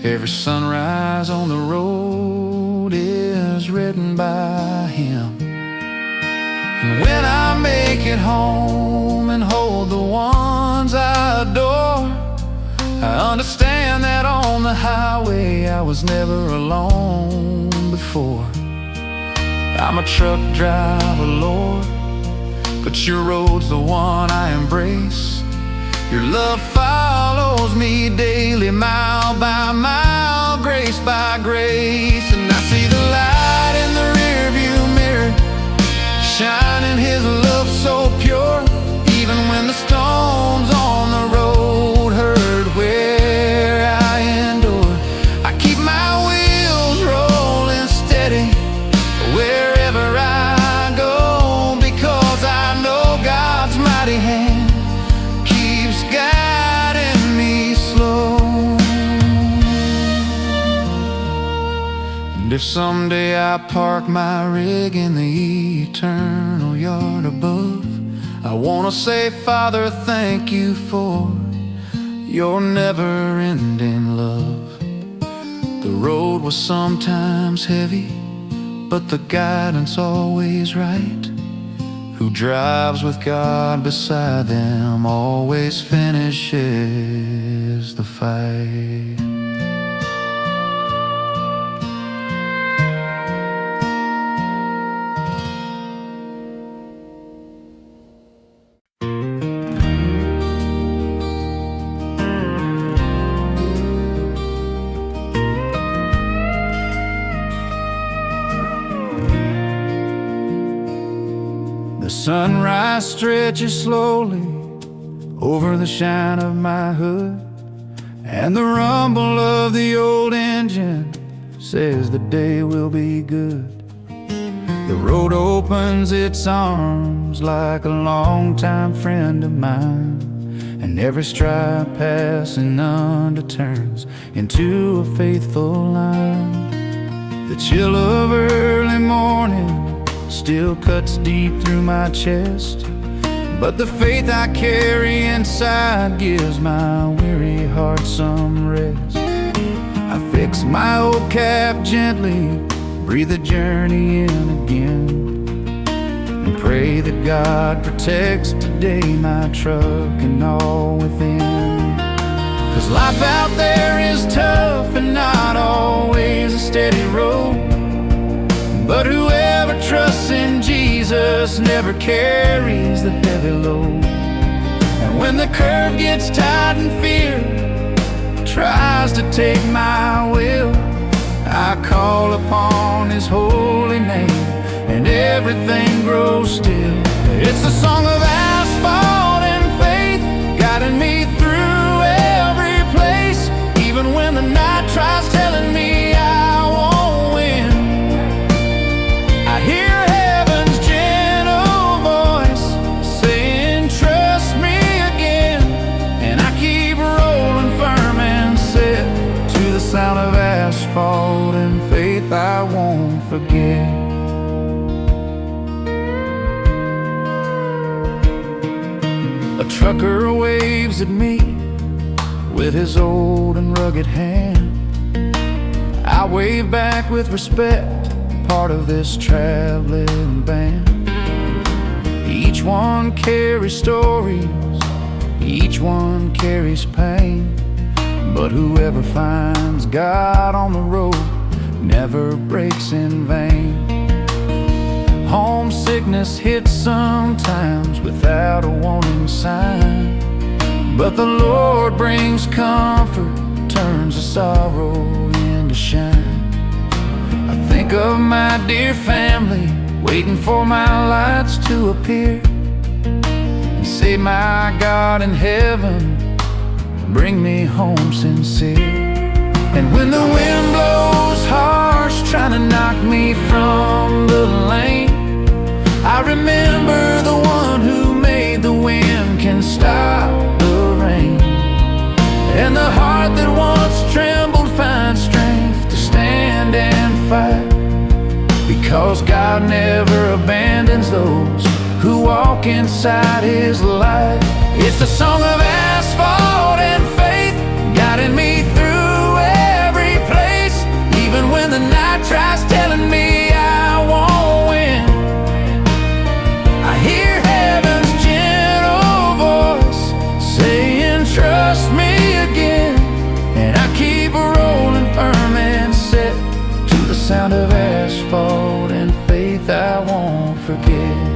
Every sunrise on the road is written by Him. And when I make it home and hold the ones I adore, I understand that on the highway I was never alone before. I'm a truck driver, Lord, but your road's the one I embrace. Your love follows me daily, mile by mile, grace by grace. And I see the light in the rearview mirror, shining His love so pure. Even when the storms on the road hurt where I endure, I keep my wheels rolling steady wherever I go, because I know God's mighty hand keeps guiding me slow. And if someday I park my rig in the eternal yard above, I wanna say, Father, thank you for your never-ending love. The road was sometimes heavy, but the guidance always right. Who drives with God beside them always finishes the fight. The sunrise stretches slowly over the shine of my hood, and the rumble of the old engine says the day will be good. The road opens its arms like a longtime friend of mine, and every stride passing under turns into a faithful line. The chill of early morning still cuts deep through my chest, but the faith I carry inside gives my weary heart some rest. I fix my old cap gently, breathe the journey in again, and pray that God protects today my truck and all within. 'Cause life out there is tough and not always a steady road, but whoever trusts in Jesus never carries the heavy load. And when the curve gets tight and fear tries to take my will, I call upon His holy name and everything grows still. It's the song of asphalt and faith, guiding me through every place, even when the night tries telling me I won't win. I hear heaven's gentle voice saying, trust me again, and I keep rolling firm and set to the sound of asphalt and faith I won't forget. A trucker waves at me with his old and rugged hand. I wave back with respect, part of this traveling band. Each one carries stories, each one carries pain, But whoever finds God on the road never breaks in vain. Homesickness hits sometimes without a warning sign, but the Lord brings comfort, turns the sorrow into shine. I think of my dear family, waiting for my lights to appear, and say, my God in heaven, bring me home sincere. And when the wind blows harsh, trying to knock me from the lane, I remember the one who made the wind can stop the rain. And the heart that once trembled finds strength to stand and fight, because God never abandons those who walk inside His light. It's a song of asphalt and faith, guiding me through every place, even when the night tries telling me I won't win. I hear heaven's gentle voice saying, trust me again. And I keep rolling firm and set to the sound of asphalt and faith I won't forget.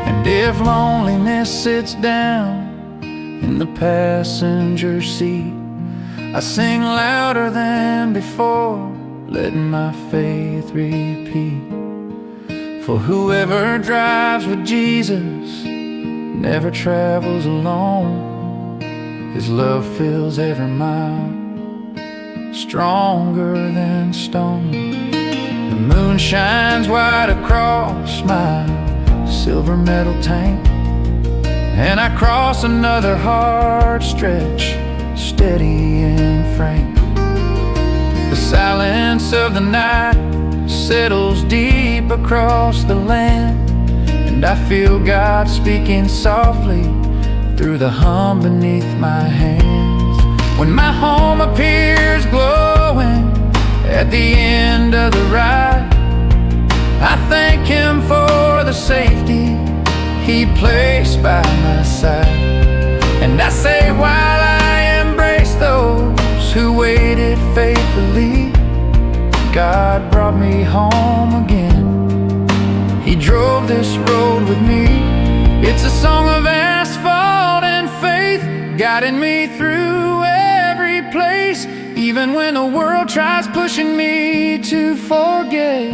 And if loneliness sits down in the passenger seat, I sing louder than before, letting my faith repeat. For whoever drives with Jesus never travels alone. His love fills every mile, stronger than stone. The moon shines white across my silver metal tank, and I cross another hard stretch, steady and frank. The silence of the night settles deep across the land, and I feel God speaking softly through the hum beneath my hands. When my home appears glowing at the end of the ride, I thank Him for the safety He placed by my side. And I say, while I embrace those who waited faithfully, God brought me home again. He drove this road with me. It's a song of asphalt and faith, guiding me through every place, even when the world tries pushing me to forget.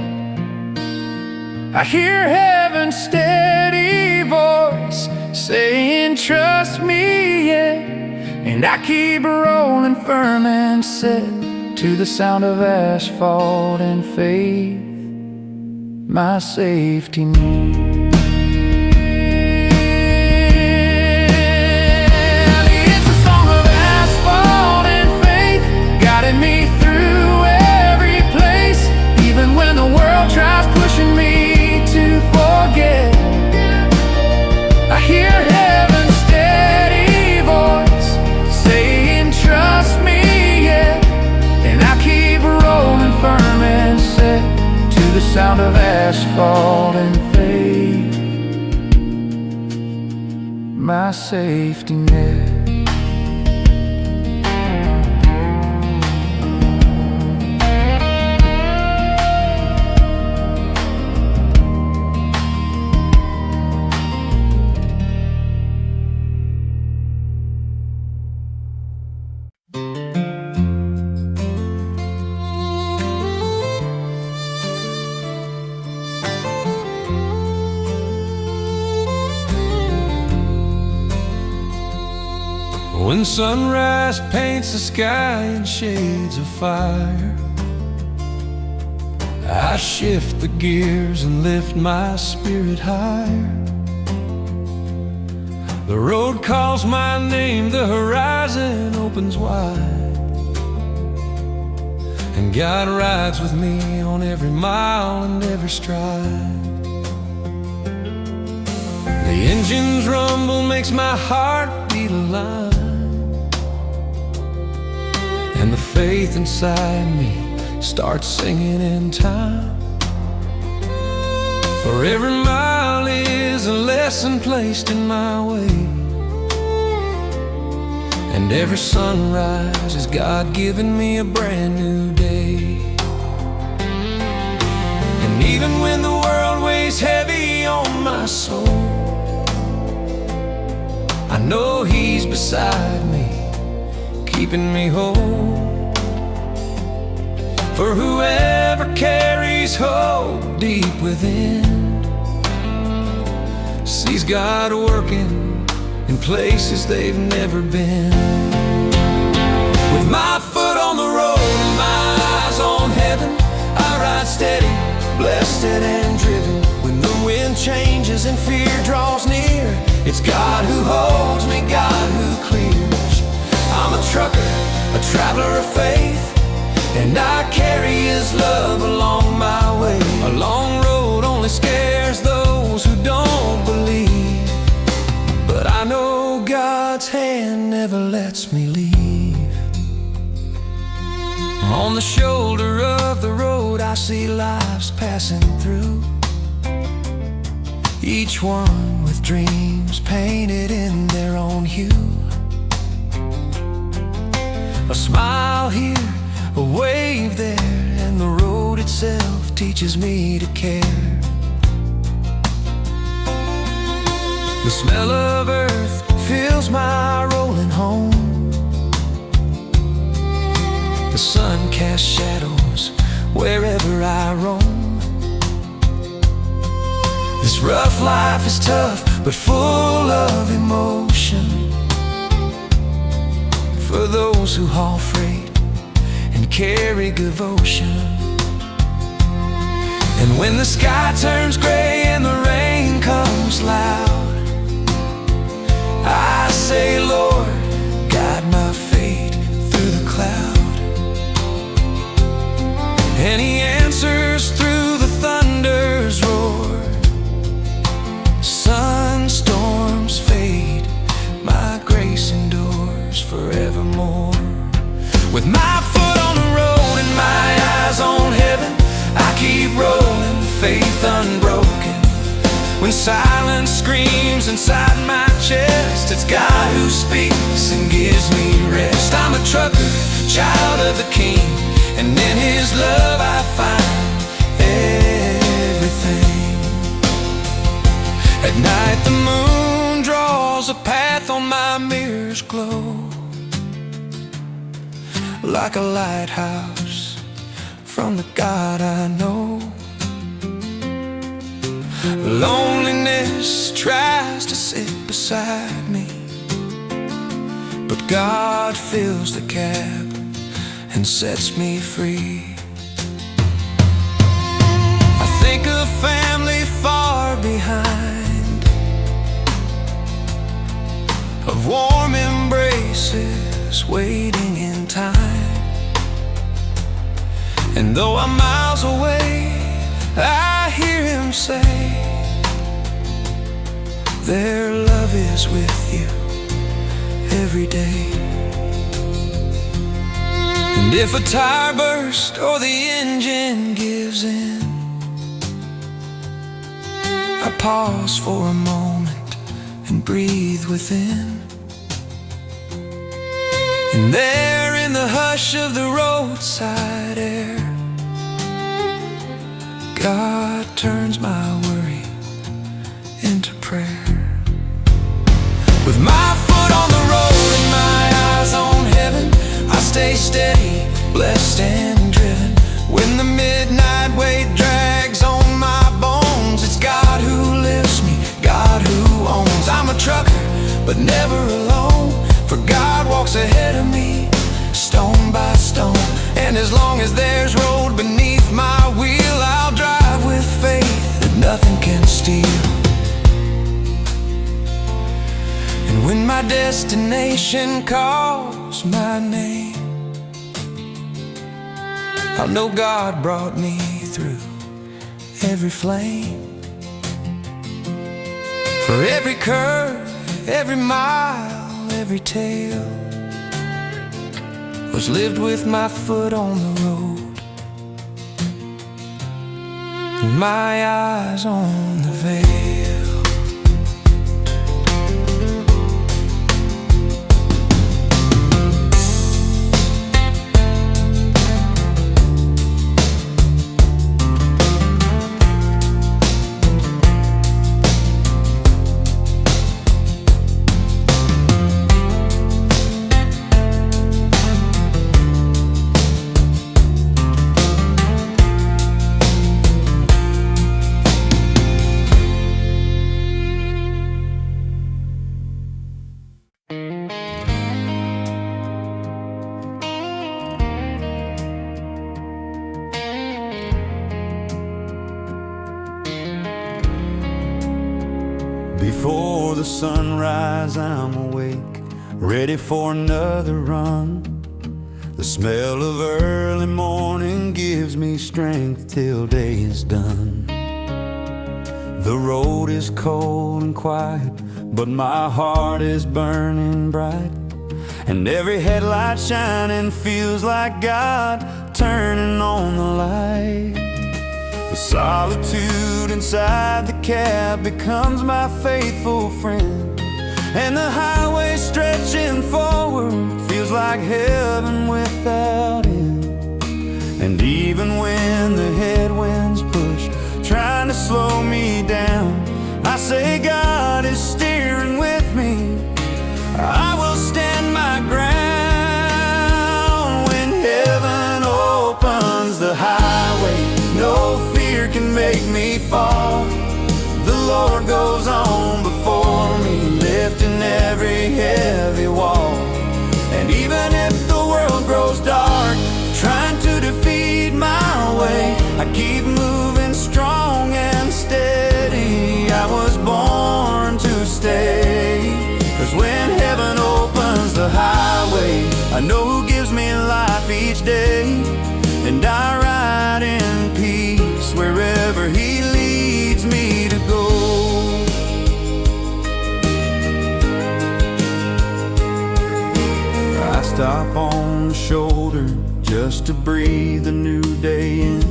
I hear heaven's steady voice saying, trust me, yeah. And I keep rolling firm and set to the sound of asphalt and faith, my safety net. It's a song of asphalt and faith, guiding me through every place, even when the world tries pushing me to forget. I hear heaven's steady voice saying, trust me, yeah. And I keep rolling firm and set to the sound of asphalt and faith, my safety net. When sunrise paints the sky in shades of fire, I shift the gears and lift my spirit higher. The road calls my name, the horizon opens wide, and God rides with me on every mile and every stride. The engine's rumble makes my heart beat alive, and the faith inside me starts singing in time. For every mile is a lesson placed in my way, and every sunrise is God giving me a brand new day. And even when the world weighs heavy on my soul, I know He's beside me, keeping me whole. For whoever carries hope deep within sees God working in places they've never been. With my foot on the road and my eyes on heaven, I ride steady, blessed and driven. When the wind changes and fear draws near, it's God who holds me, God who clears. I'm a trucker, a traveler of faith, and I carry His love along my way. A long road only scares those who don't believe, but I know God's hand never lets me leave. On the shoulder of the road I see lives passing through, each one with dreams painted in their own hue. A smile here, a wave there, and the road itself teaches me to care. The smell of earth fills my rolling home. The sun casts shadows wherever I roam. This rough life is tough, but full of emotion, for those who haul freight and carry devotion. And when the sky turns gray and the rain comes loud, I say, Lord, guide my fate through the cloud. And He answers through the thunder's roar. Sunstorms fade, my grace endures forevermore. With my foot on the road and my eyes on heaven, I keep rolling, faith unbroken. When silence screams inside my chest, it's God who speaks and gives me rest. I'm a trucker, child of the King, and in His love I find everything. At night the moon draws a path on my mirror's glow, like a lighthouse from the God I know. Loneliness tries to sit beside me, but God fills the cab and sets me free. I think of family far behind, of warm embraces waiting in time. And though I'm miles away, I hear Him say, their love is with you every day. And if a tire bursts or the engine gives in, I pause for a moment and breathe within. And there in the hush of the roadside air, God turns my worry into prayer. With my foot on the road and my eyes on heaven, I stay steady, blessed and driven. When the midnight weight drags on my bones, it's God who lifts me, God who owns. I'm a trucker, but never alone, for God walks ahead of me, stone by stone. And as long as there's road beneath my wheel, I'll drive with faith that nothing can steal. And when my destination calls my name, I'll know God brought me through every flame. For every curve, every mile, every tale was lived with my foot on the road and my eyes on the veil. Before the sunrise, I'm awake, ready for another run. The smell of early morning gives me strength till day is done. The road is cold and quiet, but my heart is burning bright, and every headlight shining feels like God turning on the light. The solitude inside the cab becomes my faithful friend, and the highway stretching forward feels like heaven without end. And even when the headwinds push, trying to slow me down, I say God is steering with me. I will stand my ground. When heaven opens the highway, no fear can make me fall. The Lord goes on before me, lifting every heavy wall. And even if the world grows dark, trying to defeat my way, I keep moving strong and steady. I was born to stay, 'cause when heaven opens the highway, I know who gives me life each day. And I ride in peace wherever He leads me to go. I stop on the shoulder just to breathe a new day in.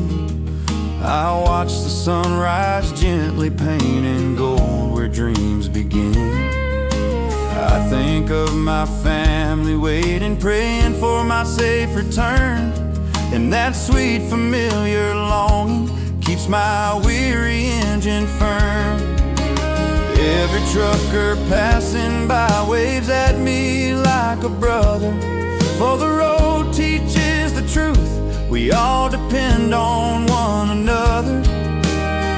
I watch the sunrise gently painting gold where dreams begin. I think of my family waiting, praying for my safe return, and that sweet familiar longing keeps my weary engine firm. Every trucker passing by waves at me like a brother, for the road teaches the truth, we all depend on one another.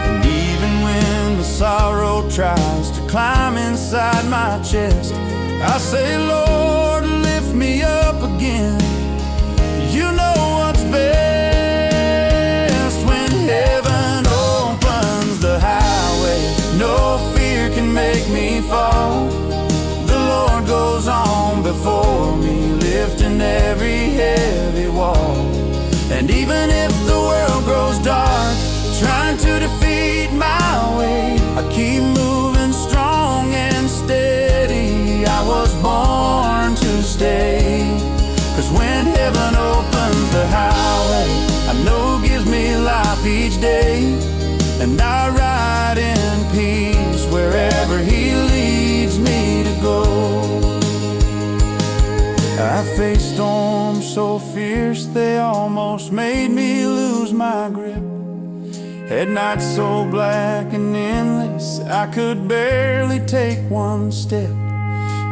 And even when the sorrow tries to climb inside my chest, I say, Lord, lift me up again. You know what's best. When heaven opens the highway, no fear can make me fall. The Lord goes on before me, lifting every heavy wall. And even if the world grows dark, trying to defeat my way, I keep moving strong and steady. I was born to stay, 'cause when heaven opens the highway, I know He gives me life each day. And I ride in peace wherever He leads me to go. I faced storms so fierce they almost made me lose my grip. Had nights so black and endless I could barely take one step.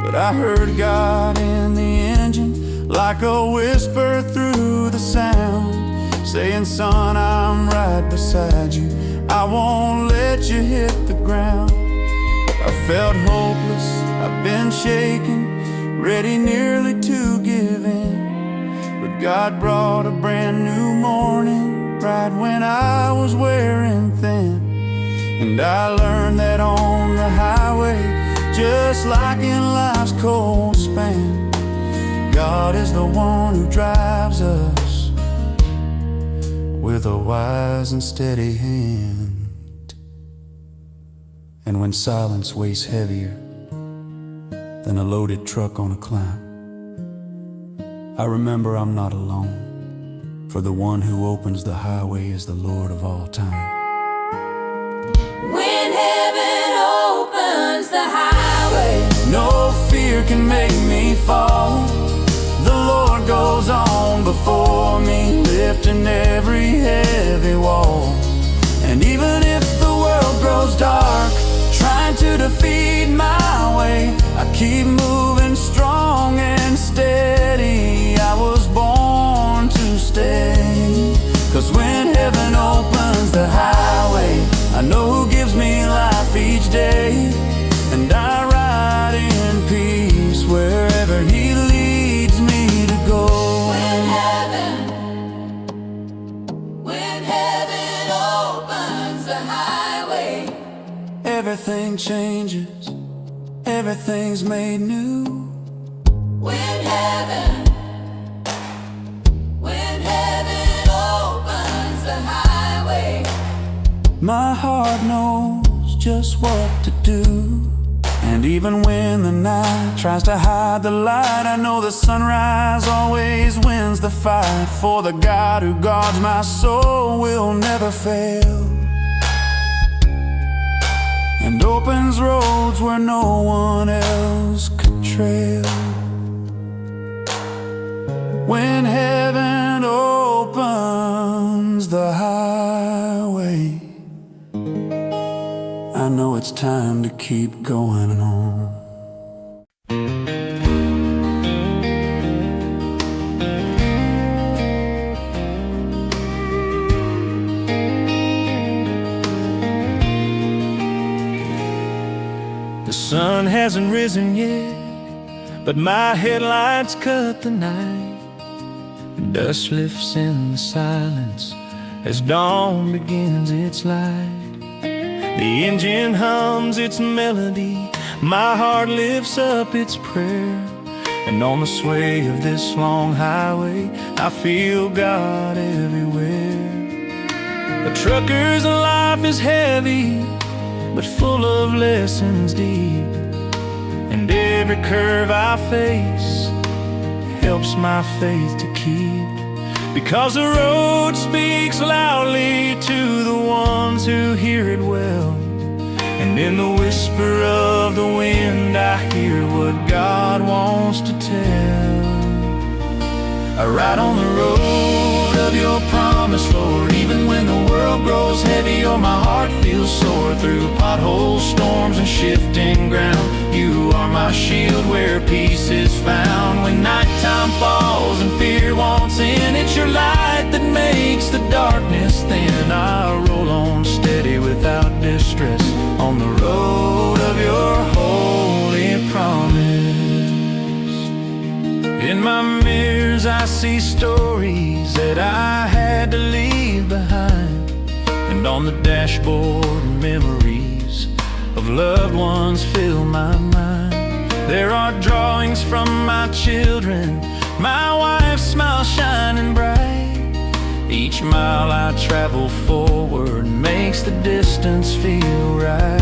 But I heard God in the engine, like a whisper through the sound, saying, son, I'm right beside you, I won't let you hit the ground. I felt hopeless, I've been shaken, ready nearly to give in. But God brought a brand new morning, right when I was wearing thin. And I learned that on the highway, just like in life's cold span, God is the one who drives us with a wise and steady hand. And when silence weighs heavier than a loaded truck on a climb, I remember I'm not alone, for the one who opens the highway is the Lord of all time. When heaven opens the highway, no fear can make me fall. The Lord goes on before me, lifting every heavy wall. And even if the world grows dark, trying to defeat my way, I keep moving strong and steady. I was born to stay, 'cause when heaven opens the highway, I know who gives me life each day. And I ride in peace wherever He leads me to go. when heaven opens the highway, everything changes, everything's made new. When heaven opens the highway, my heart knows just what to do. And even when the night tries to hide the light, I know the sunrise always wins the fight. For the God who guards my soul will never fail, and opens roads where no one else could trail. When heaven opens the highway, I know it's time to keep going on. The sun hasn't risen yet, but my headlights cut the night. Dust lifts in the silence as dawn begins its light. The engine hums its melody, my heart lifts up its prayer. And on the sway of this long highway, I feel God everywhere. A trucker's life is heavy, but full of lessons deep. And every curve I face helps my faith to keep. Because the road speaks loudly to the ones who hear it well. And in the whisper of the wind I hear what God wants to tell. I ride on the road of your promise, Lord. Even when the world grows heavy or my heart feels sore, through potholes, storms, and shifting ground, you are my shield where peace is found. When nighttime falls and fear wants in, it's your light that makes the darkness thin. I roll on steady without distress on the road of your holy promise. In my mirrors I see stories that I had to leave behind, and on the dashboard memories of loved ones fill my mind. There are drawings from my children, my wife's smile shining bright. Each mile I travel forward makes the distance feel right.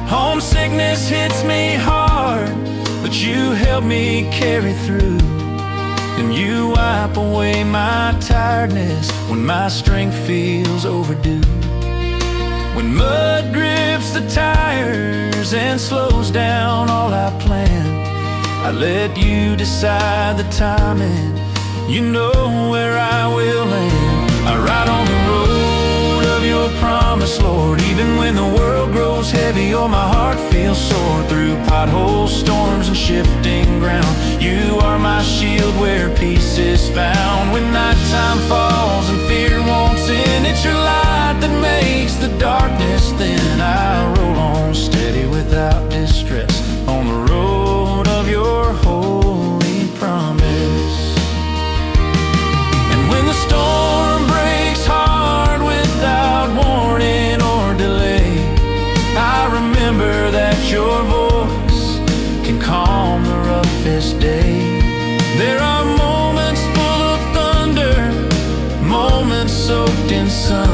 Homesickness hits me hard, but you help me carry through. And you wipe away my tiredness when my strength feels overdue. When mud grips the tires and slows down all I plan, I let you decide the timing. You know where I will land. I ride on the road of your promise, Lord. Even when the world grows heavy or my heart feels sore, through potholes, storms, and shifting ground, you are my shield where peace is found. When nighttime falls and fear wants in, it's your light that makes the darkness thin. I roll on steady without distress on the road of your holy promise. And when the storm breaks hard without warning or delay, I remember that your voice can calm the roughest day. There are moments full of thunder, moments soaked in sun,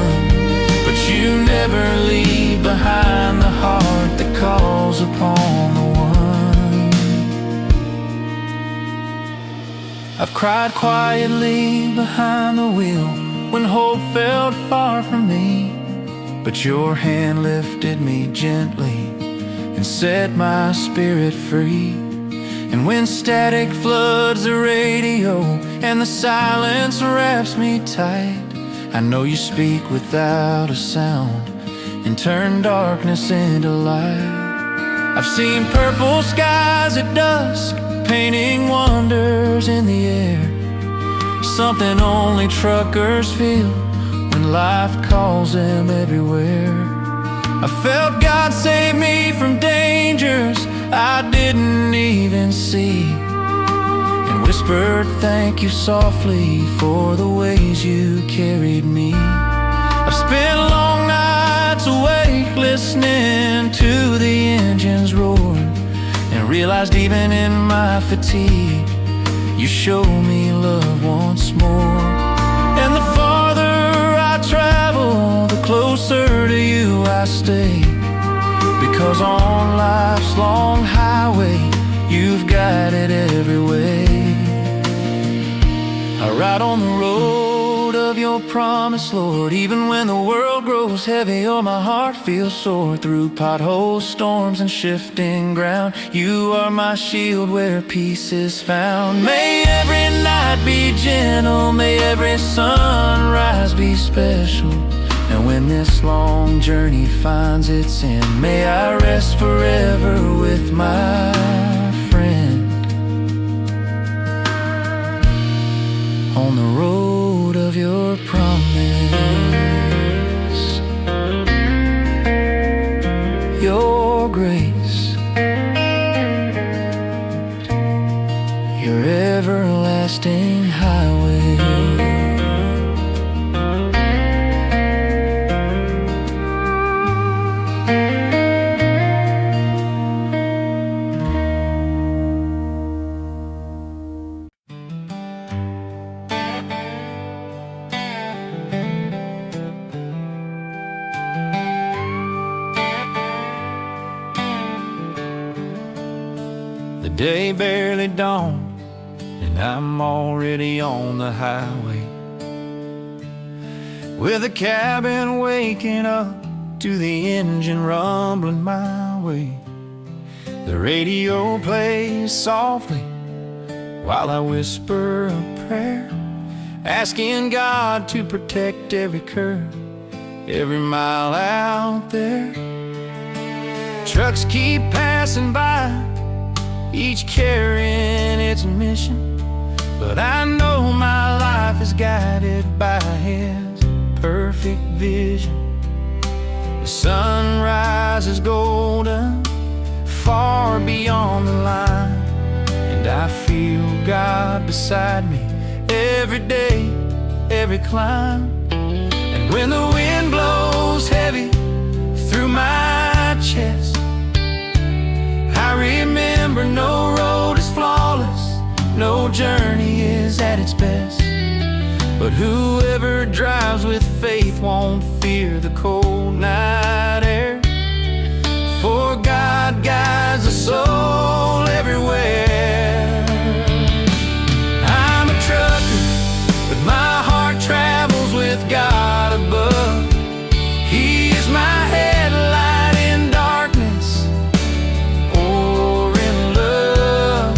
but you never leave behind the heart that calls upon the one. I've cried quietly behind the wheel when hope felt far from me, but your hand lifted me gently and set my spirit free. And when static floods the radio and the silence wraps me tight, I know you speak without a sound and turn darkness into light. I've seen purple skies at dusk, painting wonders in the air, something only truckers feel when life calls them everywhere. I felt God save me from dangers I didn't even see, and whispered thank you softly for the ways you carried me. I've spent long nights awake listening realized even in my fatigue, you show me love once more. And the farther I travel, the closer to you I stay, because on life's long highway, you've guided every way. I ride on the road of your promise, Lord, even when the world grows heavy or my heart feels sore. Through potholes, storms, and shifting ground, you are my shield where peace is found. May every night be gentle, may every sunrise be special, and when this long journey finds its end, may I rest forever with my friend. On the road of your promise, your grace, your everlasting highway. The day barely dawned, and I'm already on the highway, with the cabin waking up to the engine rumbling my way. The radio plays softly while I whisper a prayer, asking God to protect every curve, every mile out there. Trucks keep passing by, each carrying its mission, but I know my life is guided by His perfect vision. The sun rises golden, far beyond the line, and I feel God beside me every day, every climb. And when the wind blows heavy through my chest, I remember no road is flawless, no journey is at its best, but whoever drives with faith won't fear the cold night air, for God guides the soul everywhere. I'm a trucker, but my heart travels with God above. He is my headlight in darkness or in love.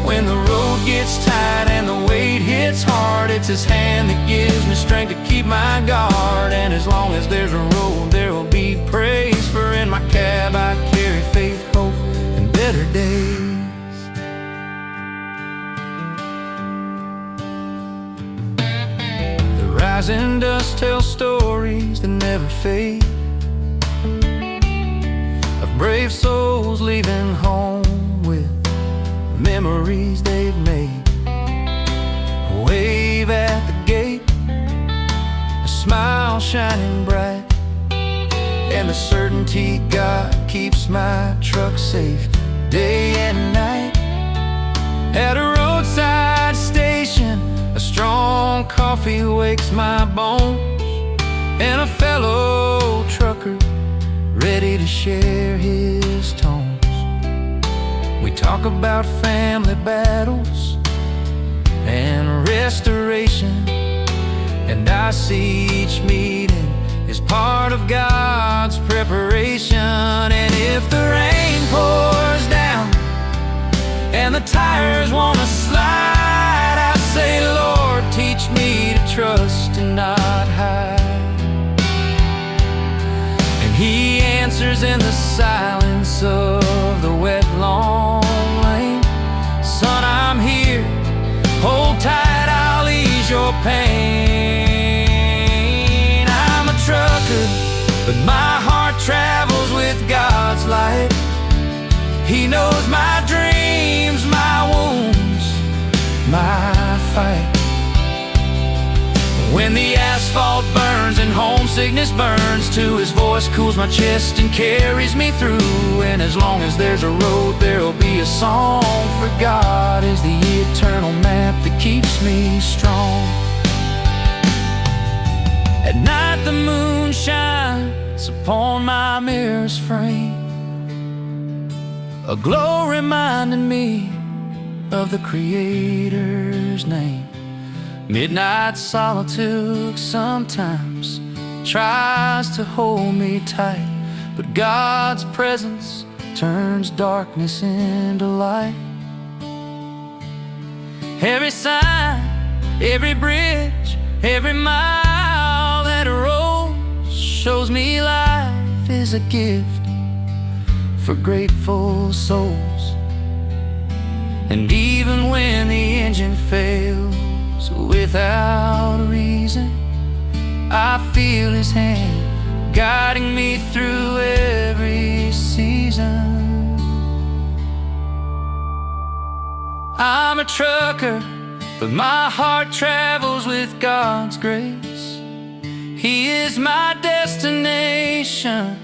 When the road gets tight and the weight hits hard, it's His hand that gives me strength to keep my guard. And as long as there's a road, there will be praise, for in my cab I carry faith, hope, and better days. The rising dust tells stories that never fade, of brave souls leaving home with memories they've made. A wave at the gate, a smile shining bright, and the certainty God keeps my truck safe day and night. At a roadside station, a strong coffee wakes my bones, and a fellow trucker ready to share his tones. We talk about family battles and restoration, and I see each meeting is part of God's preparation. And if the rain pours down and the tires wanna slide, I say, Lord, teach me to trust and not hide. And He answers in the silence of the wet long lane. Son, I'm here, hold tight, I'll ease your pain. I'm a trucker, but my heart travels with God's light. He knows my dreams, my wounds, my fight. When When the asphalt burns and homesickness burns too, his voice cools my chest and carries me through. And as long as there's a road, there'll be a song. For God is the eternal map that keeps me strong. At night the moon shines upon my mirror's frame, a glow reminding me of the Creator's name. Midnight solitude sometimes tries to hold me tight, but God's presence turns darkness into light. Every sign, every bridge, every mile that rolls shows me life is a gift for grateful souls. And even when the engine fails without reason, I feel His hand guiding me through every season. I'm a trucker, but my heart travels with God's grace. He is my destination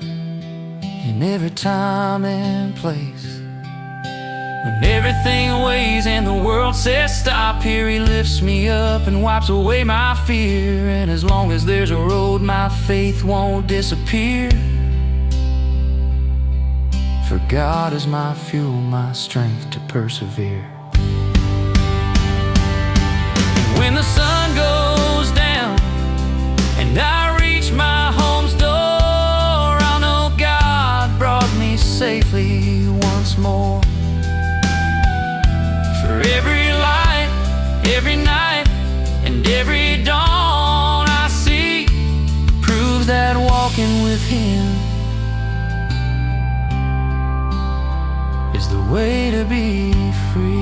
in every time and place. When everything weighs and the world says stop, here He lifts me up and wipes away my fear. And as long as there's a road, my faith won't disappear. For God is my fuel, my strength to persevere. When the sun goes down and I reach my home's door, I'll know God brought me safely once more. For every light, every night, and every dawn I see proves that walking with Him is the way to be free.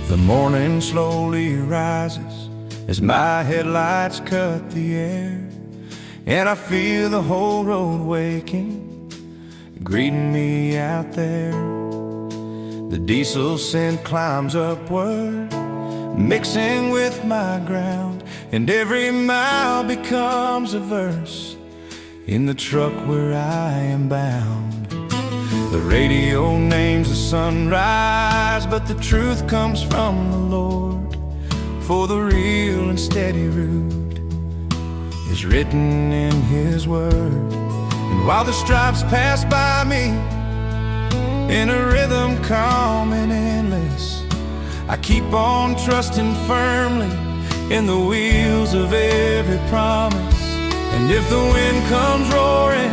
The morning slowly rises as my headlights cut the air, and I feel the whole road waking, greeting me out there. The diesel scent climbs upward, mixing with my ground, and every mile becomes a verse in the truck where I am bound. The radio names the sunrise, but the truth comes from the Lord. For the real and steady route is written in His word. And while the stripes pass by me in a rhythm calm and endless, I keep on trusting firmly in the wheels of every promise. And if the wind comes roaring,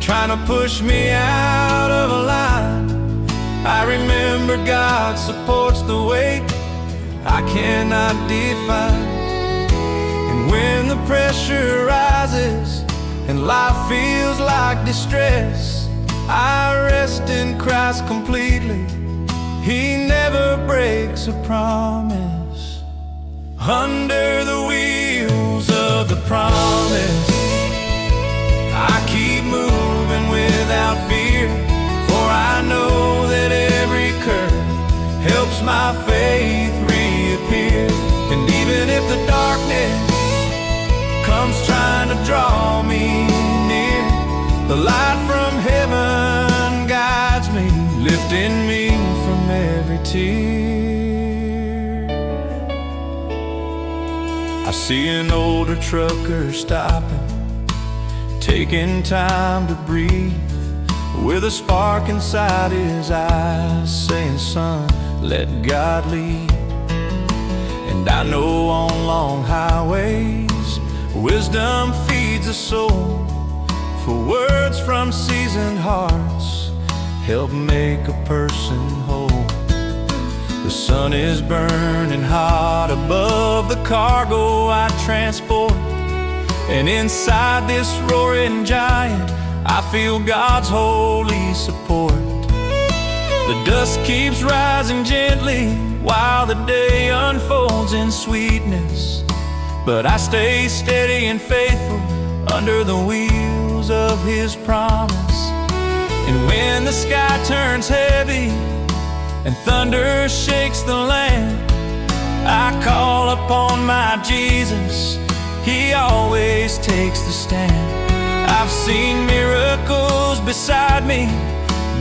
trying to push me out of a line, I remember God supports the weight I cannot define. And when the pressure rises and life feels like distress, I rest in Christ completely. He never breaks a promise. Under the wheels of the promise, I keep moving without fear, for I know that every curve helps my faith reappear. And even if the darkness comes trying to draw me near, the light from heaven guides me, lifting me from every tear. I see an older trucker stopping, taking time to breathe, with a spark inside his eyes, saying, son, let God lead. And I know on long highways, wisdom feeds a soul, for words from seasoned hearts help make a person whole. The sun is burning hot above the cargo I transport, And inside this roaring giant, I feel God's holy support. The dust keeps rising gently while the day unfolds in sweetness, but I stay steady and faithful under the wheels of His promise. And when the sky turns heavy and thunder shakes the land, I call upon my Jesus, He always takes the stand. I've seen miracles beside me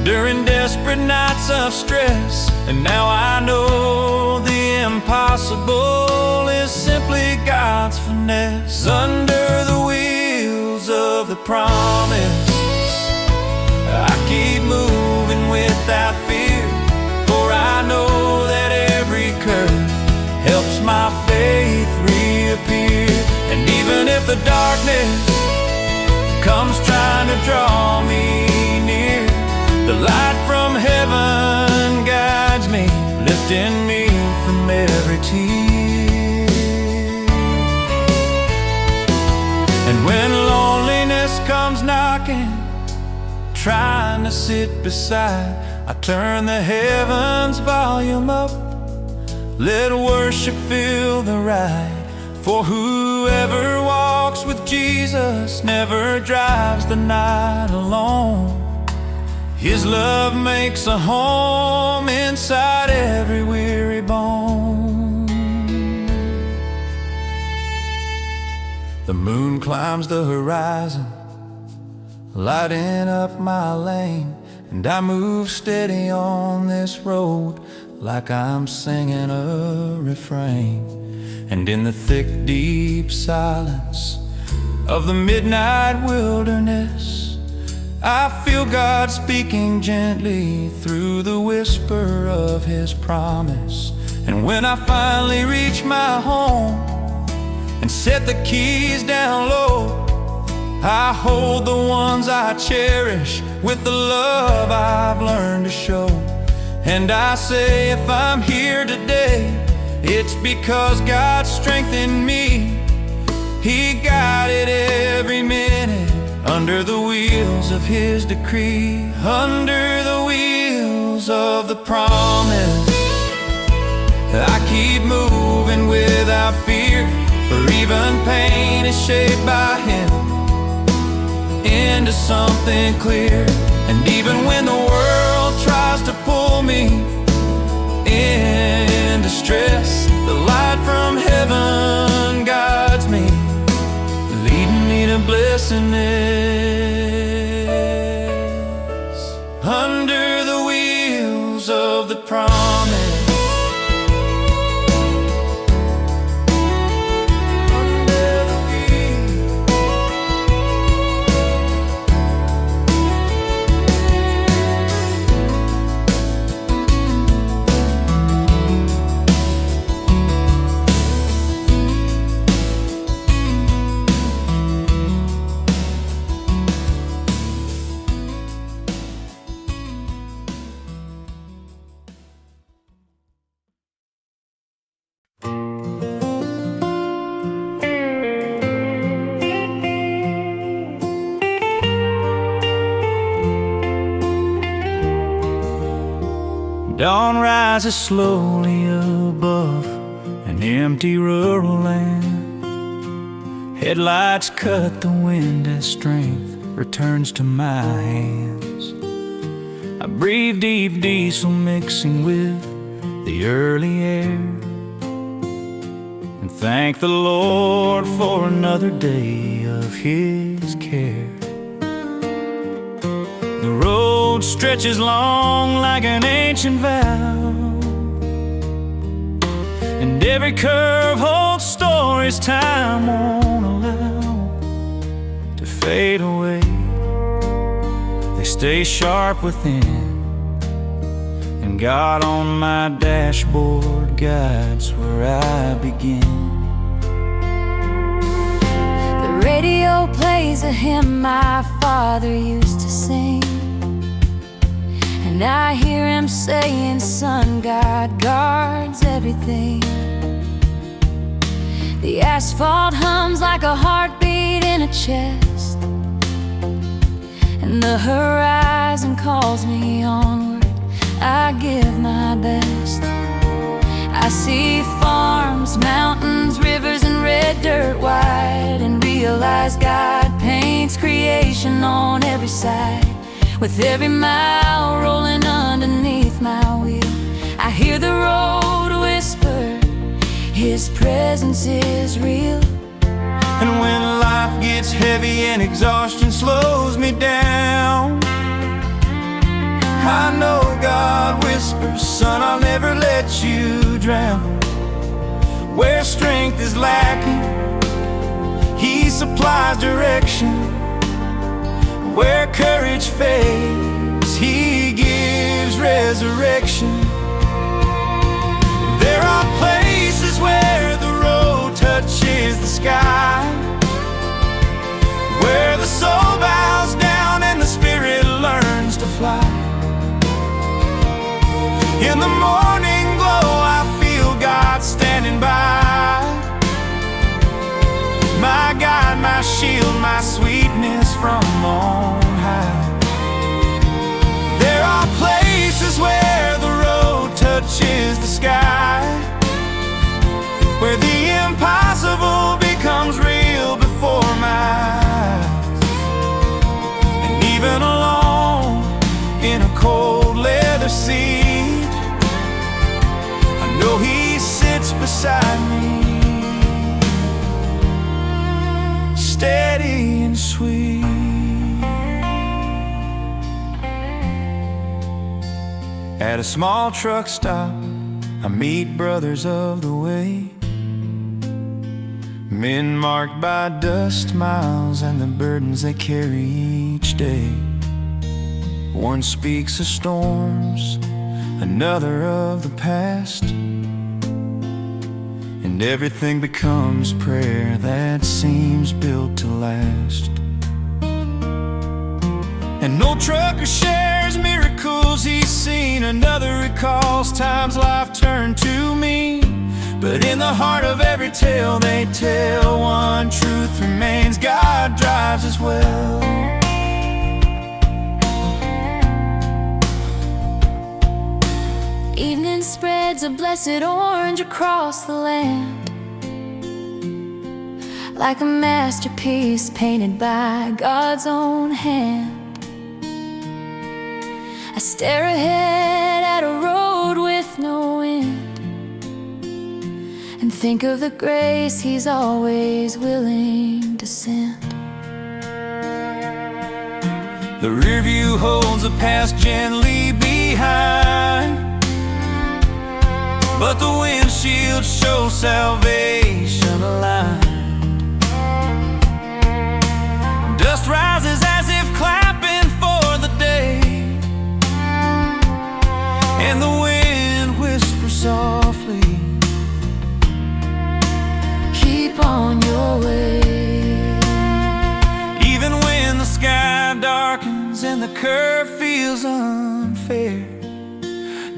during desperate nights of stress, and now I know the impossible is simply God's finesse. Under the wheels of the promise, I keep moving without fear, for I know that every curve helps my faith reappear. And even if the darkness comes trying to draw me near, the light from heaven guides me, lifting me from every tear. And when loneliness comes knocking, trying to sit beside, I turn the heavens volume up, let worship fill the ride. For whoever walks with Jesus never drives the night alone. His love makes a home inside every weary bone. The moon climbs the horizon, lighting up my lane, and I move steady on this road like I'm singing a refrain. And in the thick, deep silence of the midnight wilderness, I feel God speaking gently through the whisper of His promise. And when I finally reach my home and set the keys down low, I hold the ones I cherish with the love I've learned to show. And I say, if I'm here today, it's because God strengthened me. He guided every minute under the wheels of His decree. Under the wheels of the promise, I keep moving without fear, for even pain is shaped by Him into something clear. And even when the world tries to pull me into stress, the light from heaven guides me, leading me to blessedness. Under the wheels of the promise, dawn rises slowly above an empty rural land. Headlights cut the wind as strength returns to my hands. I breathe deep diesel mixing with the early air, and thank the Lord for another day of His care. The road stretches long like an ancient vow, and every curve holds stories time won't allow to fade away. They stay sharp within, and God on my dashboard guides where I begin. The radio plays a hymn my father used to sing, and I hear him saying, son, God guards everything. The asphalt hums like a heartbeat in a chest, and the horizon calls me onward. I give my best. I see farms, mountains, rivers, and red dirt wide, and realize God paints creation on every side. With every mile rolling underneath my wheel, I hear the road whisper, His presence is real. And when life gets heavy and exhaustion slows me down, I know God whispers, son, I'll never let you drown. Where strength is lacking, He supplies direction. Where courage fades, He gives resurrection. There are places where the road touches the sky, where the soul bows down and the spirit learns to fly. In the morning glow, I feel God standing by, my guide, my shield, my sweetness from on high. There are places where the road touches the sky, where the impossible becomes real before my eyes. And even alone in a cold leather seat, I know He sits beside me, steady and sweet. At a small truck stop, I meet brothers of the way, men marked by dust miles and the burdens they carry each day. One speaks of storms, another of the past, and everything becomes prayer that seems built to last. An old trucker shares miracles he's seen, another recalls times life turned to me. But in the heart of every tale they tell, one truth remains: God drives as well. Evening spreads a blessed orange across the land, like a masterpiece painted by God's own hand. I stare ahead at a road with no end, and think of the grace He's always willing to send. The rear view holds the past gently behind, but the windshield shows salvation aligned. Dust rises as if clapping for the day, and the wind whispers softly, keep on your way. even when the sky darkens and the curve feels unfair,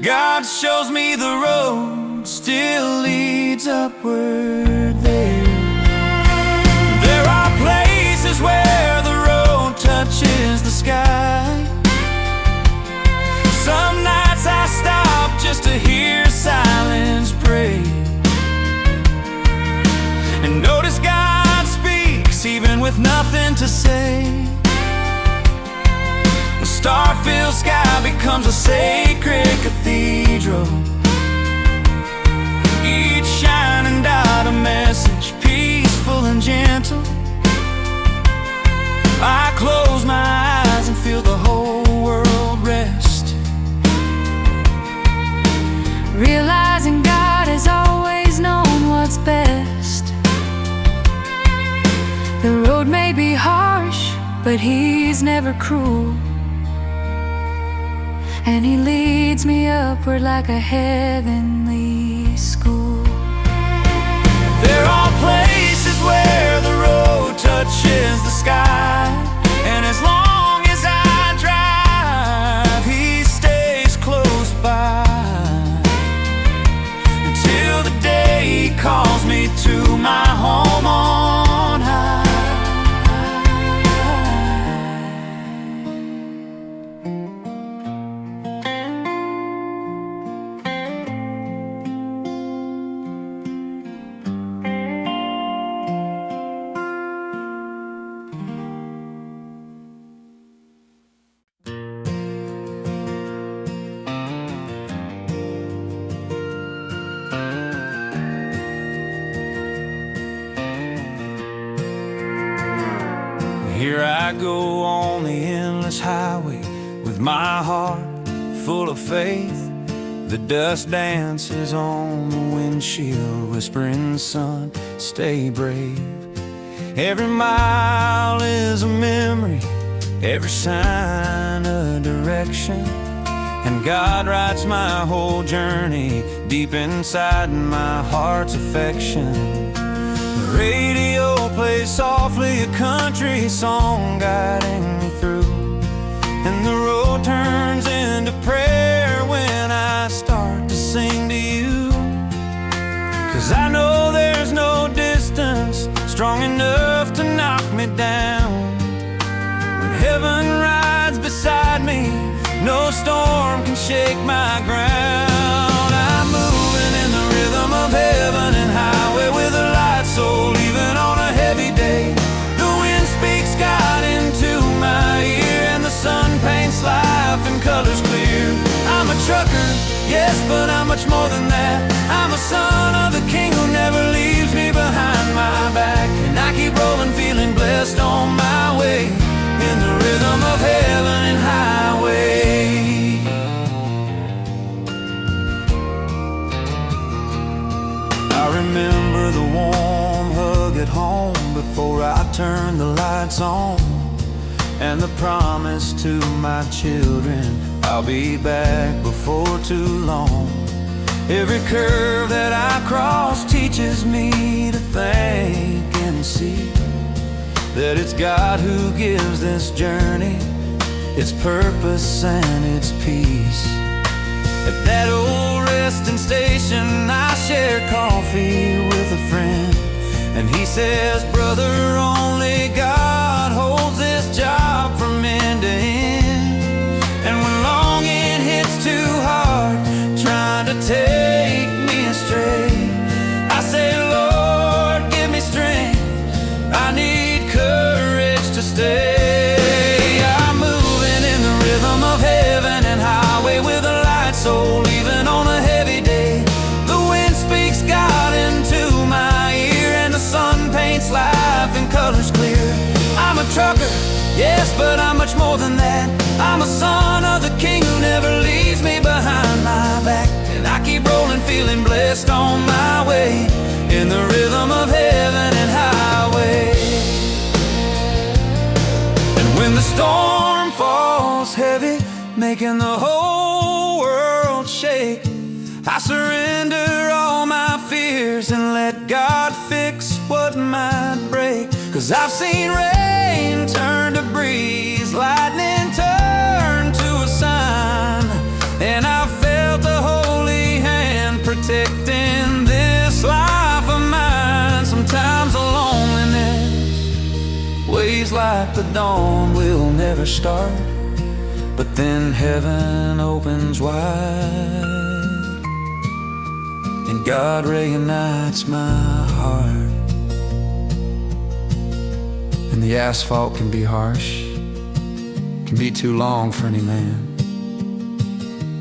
God shows me the road still leads upward there. There are places where the road touches the sky. Some nights I stop just to hear silence pray, and notice God speaks even with nothing to say. The star-filled sky becomes a sacred cathedral, each shining dot a message, peaceful and gentle. I close my eyes and feel the whole world rest, Realizing God has always known what's best. The road may be harsh, but He's never cruel, and He leads me upward like a heavenly school. There are places where the road touches the sky, and as long as I drive, He stays close by, until the day He calls me to my home on high. here I go on the endless highway with my heart full of faith. The dust dances on the windshield, whispering, son, stay brave. Every mile is a memory, every sign a direction, and God writes my whole journey deep inside my heart's affection. The radio plays softly a country song guiding me through, and the road turns into prayer when I start to sing to you. 'Cause I know there's no distance strong enough to knock me down. When heaven rides beside me, no storm can shake my ground. I'm moving in the rhythm of heaven and highway with a light soul, even on a heavy day. The wind speaks God into my ear, and the sun paints life in colors clear. I'm a trucker, yes, but I'm much more than that. I'm a son of the King who never leaves me behind my back, and I keep rolling, feeling blessed on my way in the rhythm of heaven and highway. I remember the warm hug at home before I turned the lights on, and the promise to my children, I'll be back before too long. Every curve that I cross teaches me to think and see that it's God who gives this journey its purpose and its peace. At that old resting station, I share coffee with a friend, and he says, brother, only God holds this job from end to end. And when longing hits too hard, trying to take me astray, I say, Lord, give me strength, I need courage to stay. I'm moving in the rhythm of heaven and highway with a light soul, even on a heavy day. The wind speaks God into my ear, and the sun paints life in colors clear. I'm a trucker, yes, but I'm much more than that. I'm a son of the King who never leaves me behind my back, and I keep rolling, feeling blessed on my way in the rhythm of heaven and highway. And when the storm falls heavy, making the whole world shake, I surrender all my fears and let God fix what might break. 'Cause I've seen rain turn to breeze, lightning turn to a sign, and I've felt the holy hand protecting this life of mine. Sometimes the loneliness weighs like the dawn will never start, but then heaven opens wide, and God reunites my heart. And the asphalt can be harsh, can be too long for any man,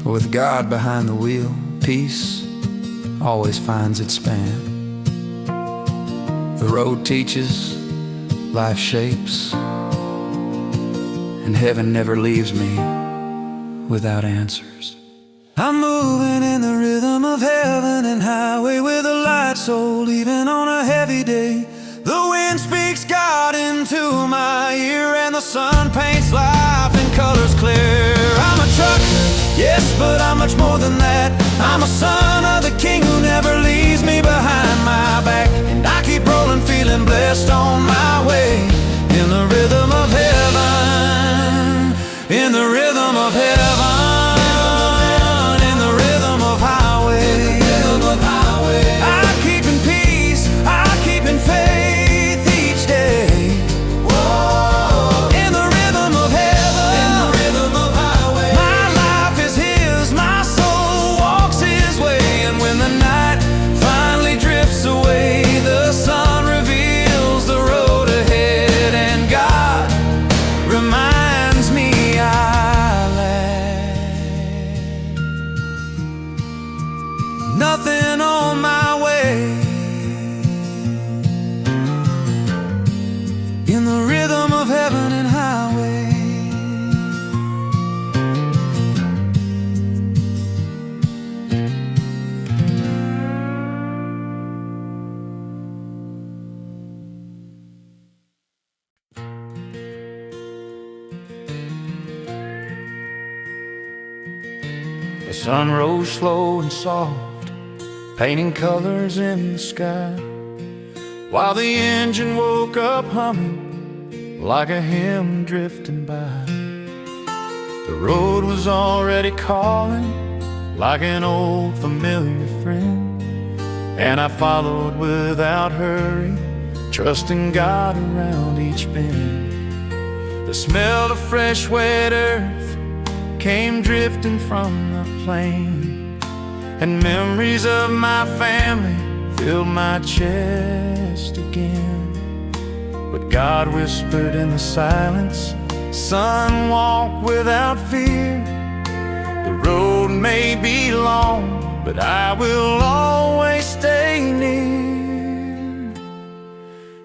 but with God behind the wheel, peace always finds its span. The road teaches, life shapes, and heaven never leaves me without answers. I'm moving in the rhythm of heaven and highway with a light soul, even on a heavy day. The wind speaks God into my ear, and the sun paints life in colors clear. I'm a trucker, yes, but I'm much more than that. I'm a son of the King who never leaves me behind my back, and I keep rolling, feeling blessed on my way in the rhythm of heaven, in the rhythm of heaven, in the rhythm of highway. I keep in peace, I keep in faith each day. Whoa. In the rhythm of heaven, in the rhythm of highway. My life is His, my soul walks His way, and when the night finally drifts away, the sun reveals the road ahead. The sun rose slow and soft, painting colors in the sky, while the engine woke up humming like a hymn drifting by. The road was already calling like an old familiar friend, and I followed without hurry, trusting God around each bend. The smell of fresh wet earth came drifting from the plain, and memories of my family filled my chest again. But God whispered in the silence, "Son, walk without fear. The road may be long, but I will always stay near."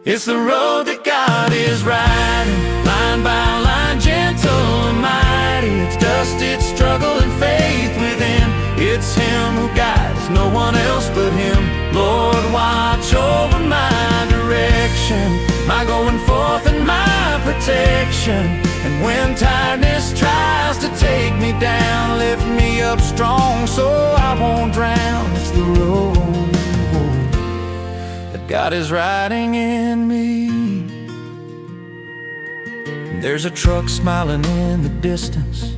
It's the road that God is riding, line by line, gentle and mighty. It's dust, it's struggle and faith within. It's Him who guides, no one else but Him. Lord, watch over my direction, my going forth and my protection. And when tiredness tries to take me down, lift me up strong so I won't drown. It's the road that God is riding in me. There's a truck smiling in the distance,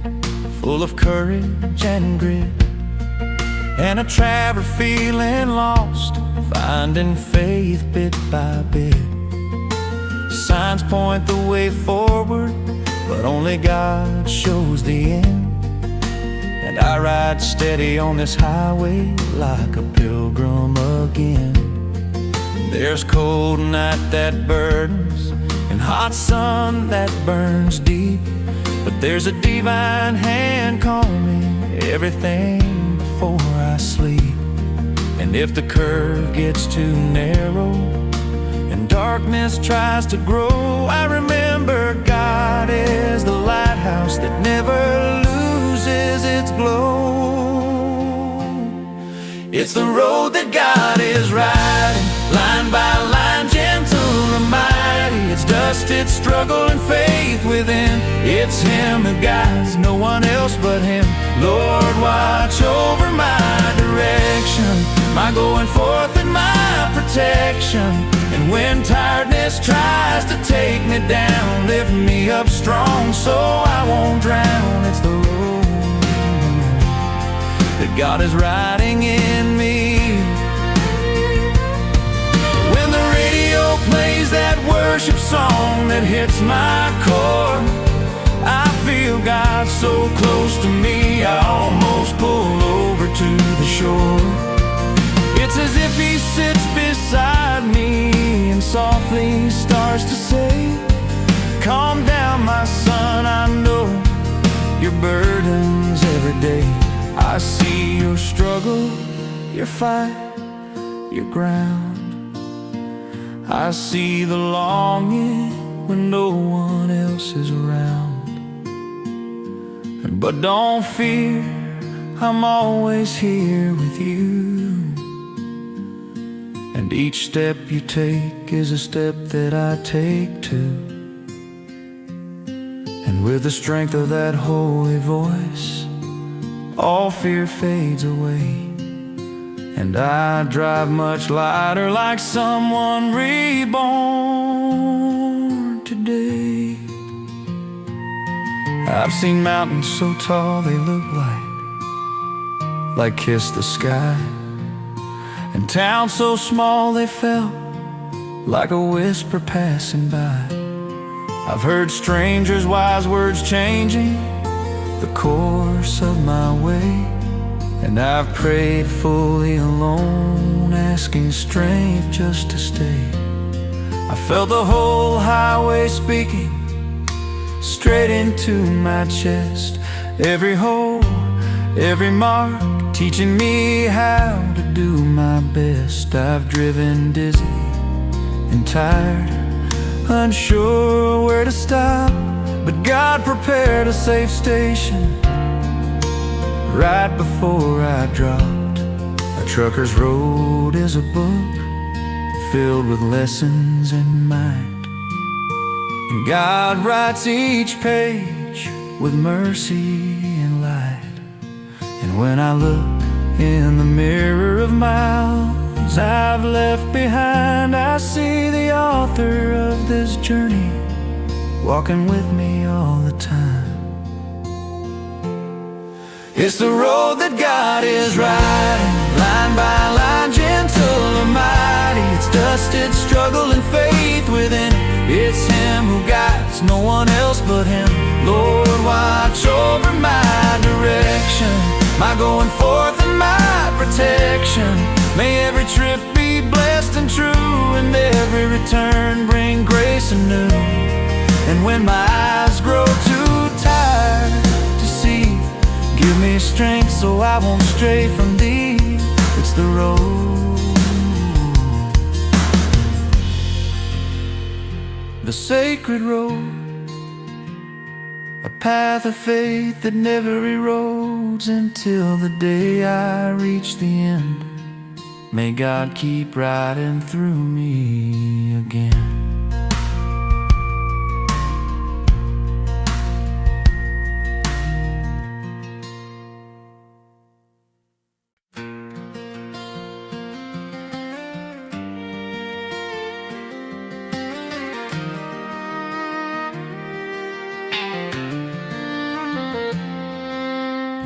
full of courage and grit, and a traveler feeling lost, finding faith bit by bit. Signs point the way forward, but only God shows the end. And I ride steady on this highway like a pilgrim again. There's cold night that burdens and hot sun that burns deep, but there's a divine hand calming everything before I sleep. And if the curve gets too narrow and darkness tries to grow, I remember God is the lighthouse that never loses its glow. It's the road that God is riding, line by line, gentle and mighty. It's dust, it's struggle and faith within. It's Him who guides, no one else but Him. Lord, watch over my direction, my going forth and my protection. And when tiredness tries to take me down, lift me up strong so I won't drown. It's the road that God is riding in me. When the radio plays that worship song that hits my core, I feel God so close to me, I almost pull over to the shore. It's as if He sits beside me and softly starts to say, "Calm down, my son, I know your burdens every day. I see your struggle, your fight, your ground. I see the longing when no one else is around. But don't fear, I'm always here with you. And each step you take is a step that I take too. And with the strength of that holy voice, all fear fades away. And I drive much lighter like someone reborn today. I've seen mountains so tall they look like kiss the sky, and towns so small they felt like a whisper passing by. I've heard strangers' wise words changing the course of my way, and I've prayed fully alone, asking strength just to stay. I felt the whole highway speaking straight into my chest, every hole, every mark, teaching me how to do my best. I've driven dizzy and tired, unsure where to stop, but God prepared a safe station right before I dropped. A trucker's road is a book filled with lessons in mind, and God writes each page with mercy and light. And when I look in the mirror of miles I've left behind, I see the author of this journey walking with me all the time. It's the road that God is riding, line by line, gentle or mighty. It's dusted struggle and faith within it. It's Him who guides, no one else but Him. Lord, watch over my direction, my going forth and my protection. May every trip be blessed and true, and every return bring grace anew. And when my eyes grow too tired to see, give me strength so I won't stray from Thee. It's the road, the sacred road, a path of faith that never erodes until the day I reach the end. May God keep riding through me again.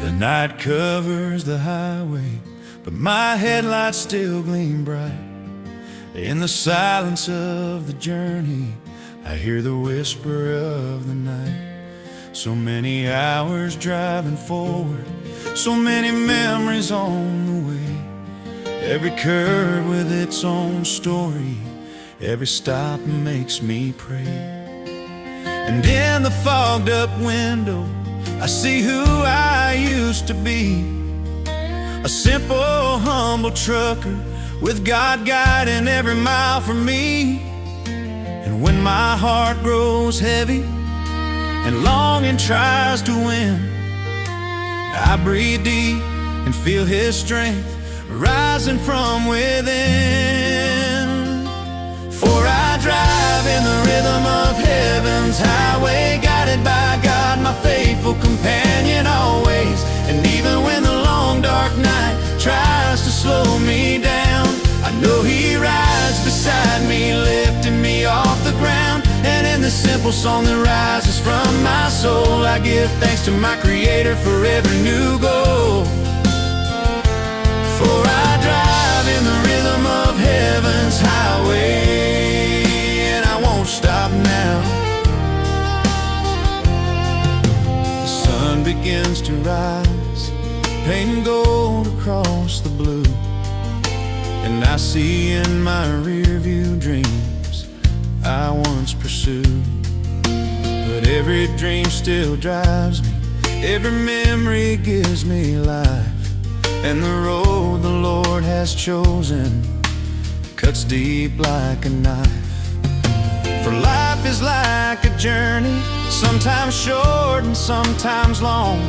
The night covers the highway, but my headlights still gleam bright. In the silence of the journey, I hear the whisper of the night. So many hours driving forward, so many memories on the way. Every curve with its own story, every stop makes me pray. And in the fogged up window, I see who I used to be, a simple, humble trucker with God guiding every mile for me. And when my heart grows heavy and longing tries to win, I breathe deep and feel His strength rising from within. For I drive in the rhythm of heaven's highway, guided by God, my faithful companion always. And even when the long dark night tries to slow me down, I know He rides beside me, lifting me off the ground. And in the simple song that rises from my soul, I give thanks to my Creator for every new goal. For I drive in the rhythm of heaven's highway, and I won't stop now. The sun begins to rise, painting gold across the blue, and I see in my rearview dreams I once pursued. But every dream still drives me, every memory gives me life. And the road the Lord has chosen cuts deep like a knife. For life is like a journey, sometimes short and sometimes long.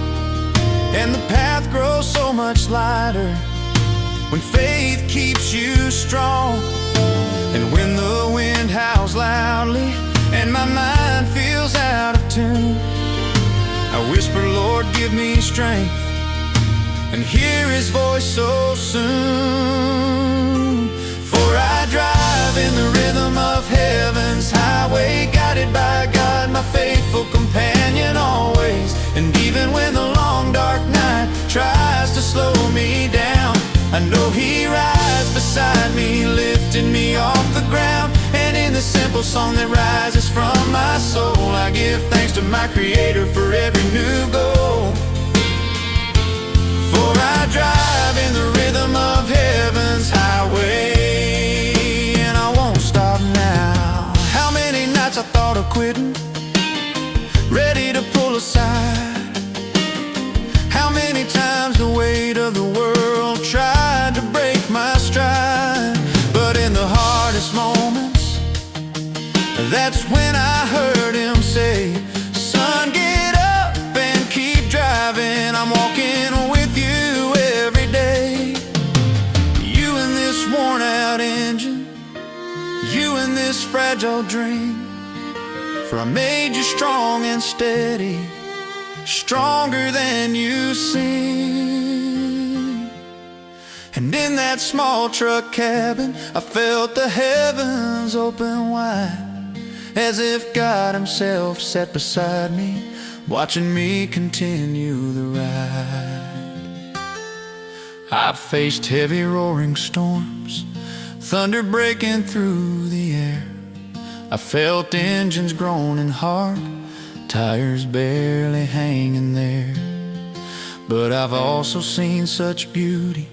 And the path grows so much lighter when faith keeps you strong. And when the wind howls loudly and my mind feels out of tune, I whisper, Lord, give me strength, and hear His voice so soon. For I drive in the rhythm of heaven's highway, guided by God, my faithful companion always. And even when the long dark night tries to slow me down, I know He rides beside me, lifting me off the ground. And in the simple song that rises from my soul, I give thanks to my Creator for every new goal. For I drive in the rhythm of heaven's highway, and I won't stop now. How many nights I thought of quitting, ready to pull aside. How many times the weight of the world tried to break my stride. But in the hardest moments, that's when I heard Him say, son, get up and keep driving. I'm walking with you every day. You and this worn out engine, you and this fragile dream. For I made you strong and steady, stronger than you seem. in that small truck cabin, I felt the heavens open wide, as if God himself sat beside me, watching me continue the ride. I've faced heavy roaring storms, thunder breaking through the air. I felt engines groaning hard, tires barely hanging there. But I've also seen such beauty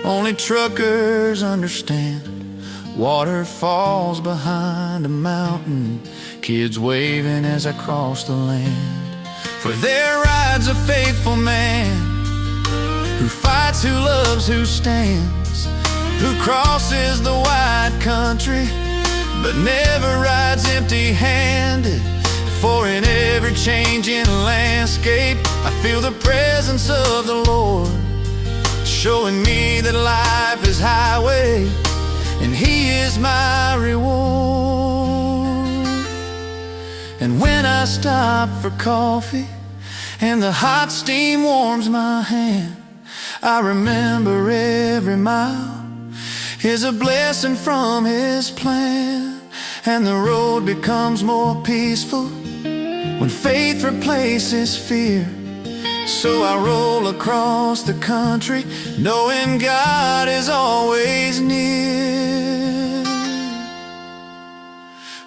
only truckers understand. Waterfalls behind a mountain, kids waving as I cross the land. For there rides a faithful man, who fights, who loves, who stands, who crosses the wide country, but never rides empty-handed. For in every changing landscape, I feel the presence of the Lord, showing me that life is highway, and He is my reward. And when I stop for coffee, and the hot steam warms my hand, I remember every mile is a blessing from His plan. And the road becomes more peaceful when faith replaces fear. So I roll across the country, knowing God is always near.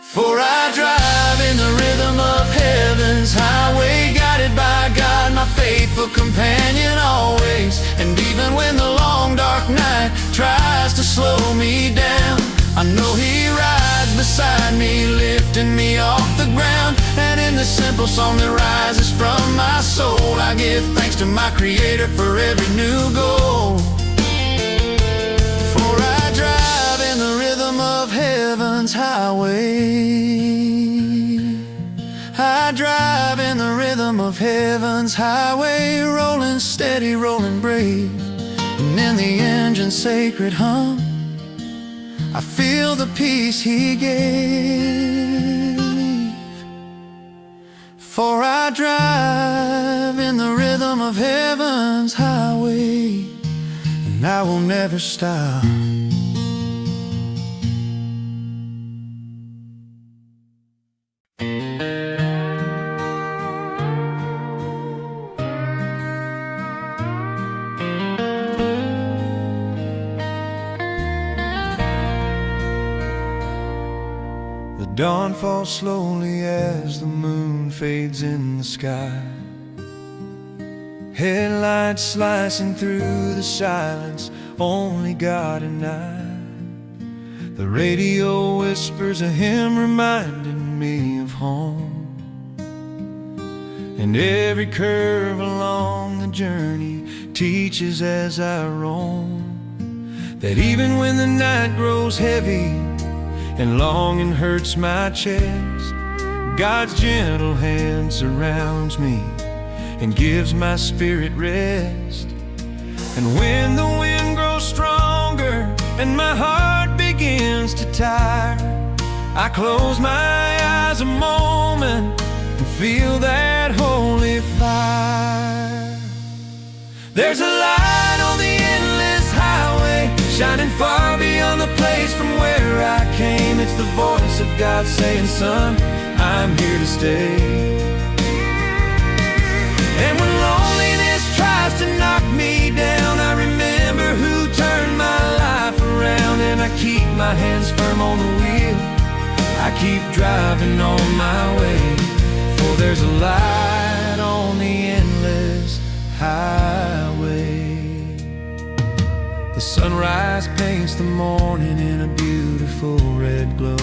For I drive in the rhythm of heaven's highway, guided by God, my faithful companion always. And even when the long dark night tries to slow me down, I know He rides beside me, lifting me off the ground. And in the simple song that rises from my soul, I give thanks to my Creator for every new goal. For I drive in the rhythm of heaven's highway. I drive in the rhythm of heaven's highway, rolling steady, rolling brave. And in the engine's sacred hum, I feel the peace He gave. For I drive in the rhythm of heaven's highway, and I will never stop. The dawn falls slowly as the moon fades in the sky. Headlights slicing through the silence, only God and I. The radio whispers a hymn reminding me of home. And every curve along the journey teaches as I roam, that even when the night grows heavy and longing hurts my chest, God's gentle hand surrounds me and gives my spirit rest. And when the wind grows stronger and my heart begins to tire, I close my eyes a moment and feel that holy fire. There's a light on the endless highway, shining far beyond the place from where I came. It's the voice of God saying, son, I'm here to stay. And when loneliness tries to knock me down, I remember who turned my life around. And I keep my hands firm on the wheel, I keep driving on my way. For there's a light on the endless highway. The sunrise paints the morning in a beautiful red glow,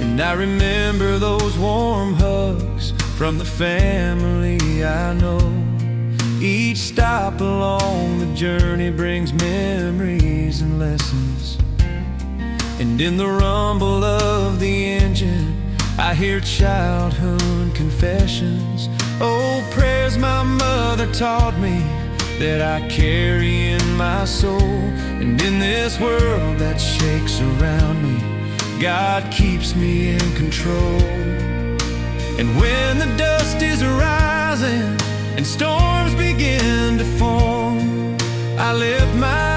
and I remember those warm hugs from the family I know. Each stop along the journey brings memories and lessons, and in the rumble of the engine I hear childhood confessions. Oh, prayers my mother taught me that I carry in my soul. And in this world that shakes around me, God keeps me in control. And when the dust is rising and storms begin to form, I lift my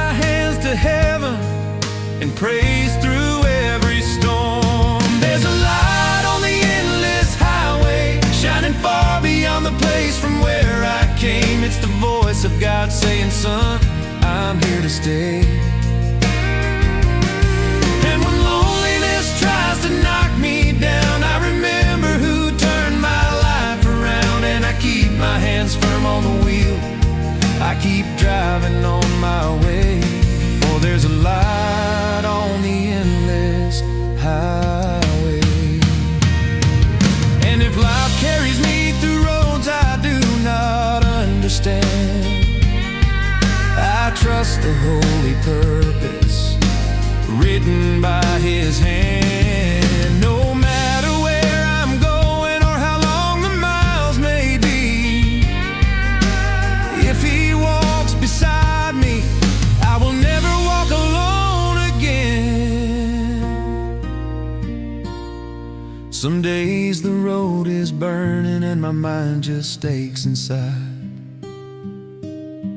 praise through every storm. There's a light on the endless highway, shining far beyond the place from where I came. It's the voice of God saying, son, I'm here to stay. And when loneliness tries to knock me down, I remember who turned my life around. And I keep my hands firm on the wheel, I keep driving on my way. For there's a light on the endless highway. And if life carries me through roads I do not understand, I trust the holy purpose written by His hand. No matter where I'm going or how long the miles may be, if He walks beside me, I will never walk alone again. Some days the road is burning and my mind just aches inside,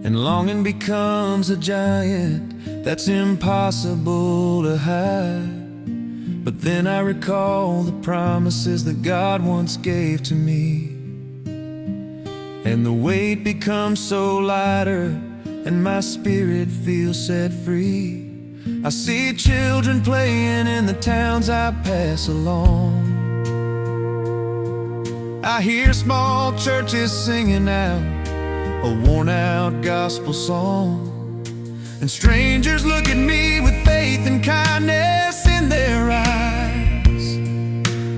and longing becomes a giant that's impossible to hide. But then I recall the promises that God once gave to me, and the weight becomes so lighter and my spirit feels set free. I see children playing in the towns I pass along. I hear small churches singing out a worn-out gospel song, and strangers look at me with faith and kindness in their eyes,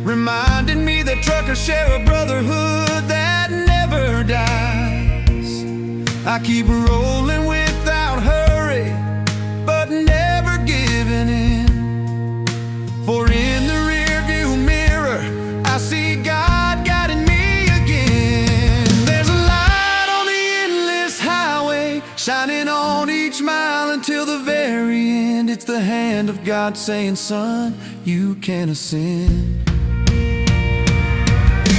reminding me that truckers share a brotherhood that never dies. I keep rolling without hurry, but never giving in. For in the rearview mirror, I see God guiding me again. There's a light on the endless highway, shining on each mile until the very end. It's the hand of God saying, son, you can ascend.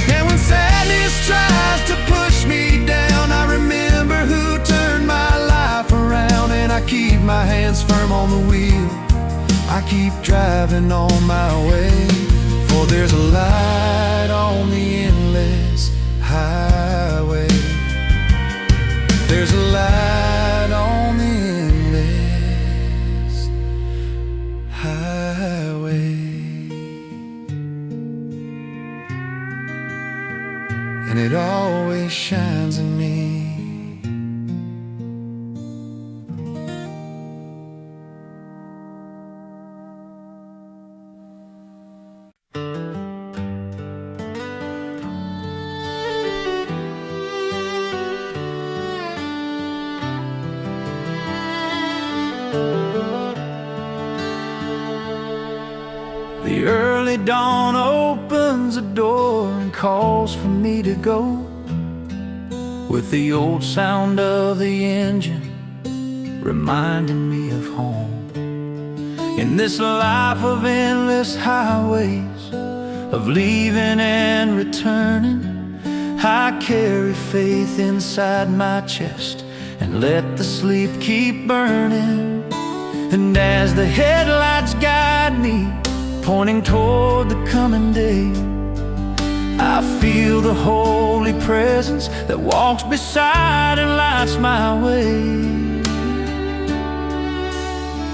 And when sadness tries to push me down, I remember who turned my life around. And I keep my hands firm on the wheel, I keep driving on my way. For there's a light on the endless highway. There's a light on the endless highway. And it always shines in me. The early dawn opens a door and calls for me to go, with the old sound of the engine reminding me of home. In this life of endless highways, of leaving and returning, I carry faith inside my chest and let the sleep keep burning. And as the headlights guide me, pointing toward the coming day, I feel the holy presence that walks beside and lights my way.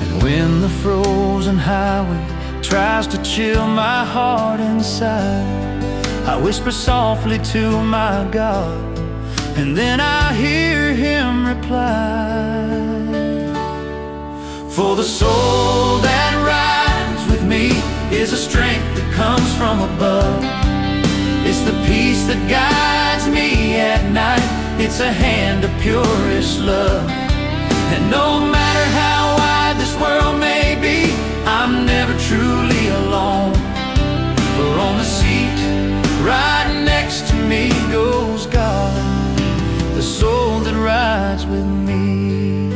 And when the frozen highway tries to chill my heart inside, I whisper softly to my God, and then I hear Him reply. For the soul that rides with me is a strength that comes from above. It's the peace that guides me at night. It's a hand of purest love. And no matter how wide this world may be, I'm never truly alone. For on the seat right next to me goes God, the soul that rides with me.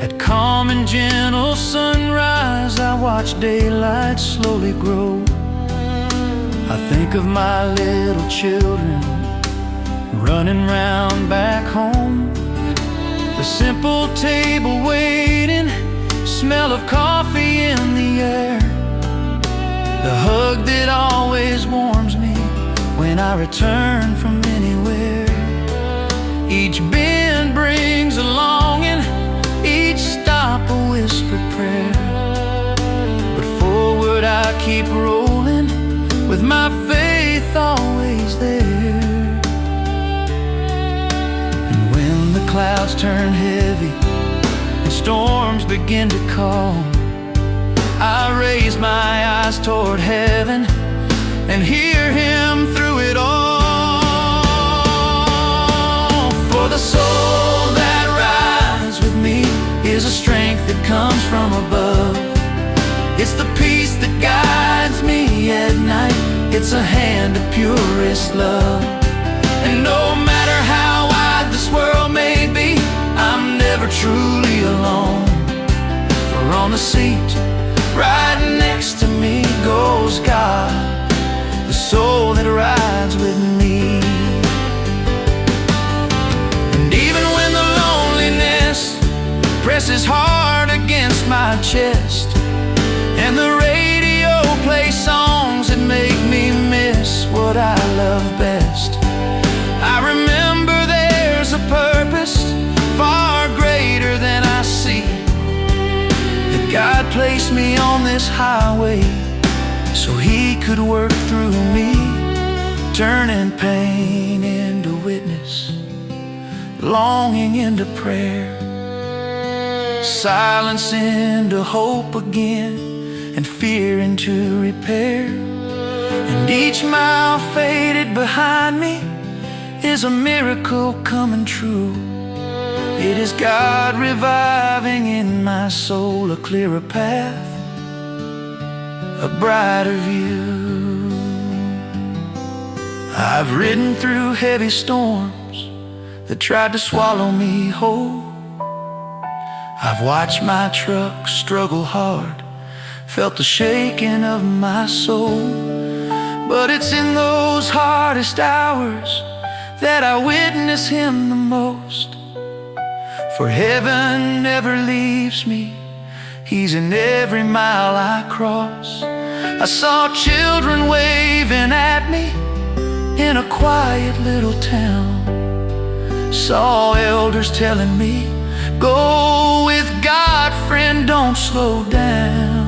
At calm and gentle sunrise, I watch daylight slowly grow. I think of my little children running round back home, the simple table waiting, smell of coffee in the air, the hug that always warms me when I return from anywhere. Each bend brings a longing, each stop a whispered prayer. But forward I keep rolling, with my faith always there. And when the clouds turn heavy and storms begin to call, I raise my eyes toward heaven and hear Him through it all. For the soul that rides with me is a strength that comes from above. It's the peace that guides me at night. It's a hand of purest love. And no matter how wide this world may be, I'm never truly alone. For on the seat right next to me goes God, the soul that rides with me. And even when the loneliness presses hard against my chest, and the radio plays songs that make me miss what I love best, I remember there's a purpose far greater than I see, that God placed me on this highway so He could work through me, turning pain into witness, longing into prayer, silence into hope again, and fear into repair. And each mile faded behind me is a miracle coming true. It is God reviving in my soul a clearer path, a brighter view. I've ridden through heavy storms that tried to swallow me whole. I've watched my truck struggle hard, felt the shaking of my soul. But it's in those hardest hours that I witness Him the most. For heaven never leaves me, He's in every mile I cross. I saw children waving at me in a quiet little town, saw elders telling me, go with God, friend, don't slow down.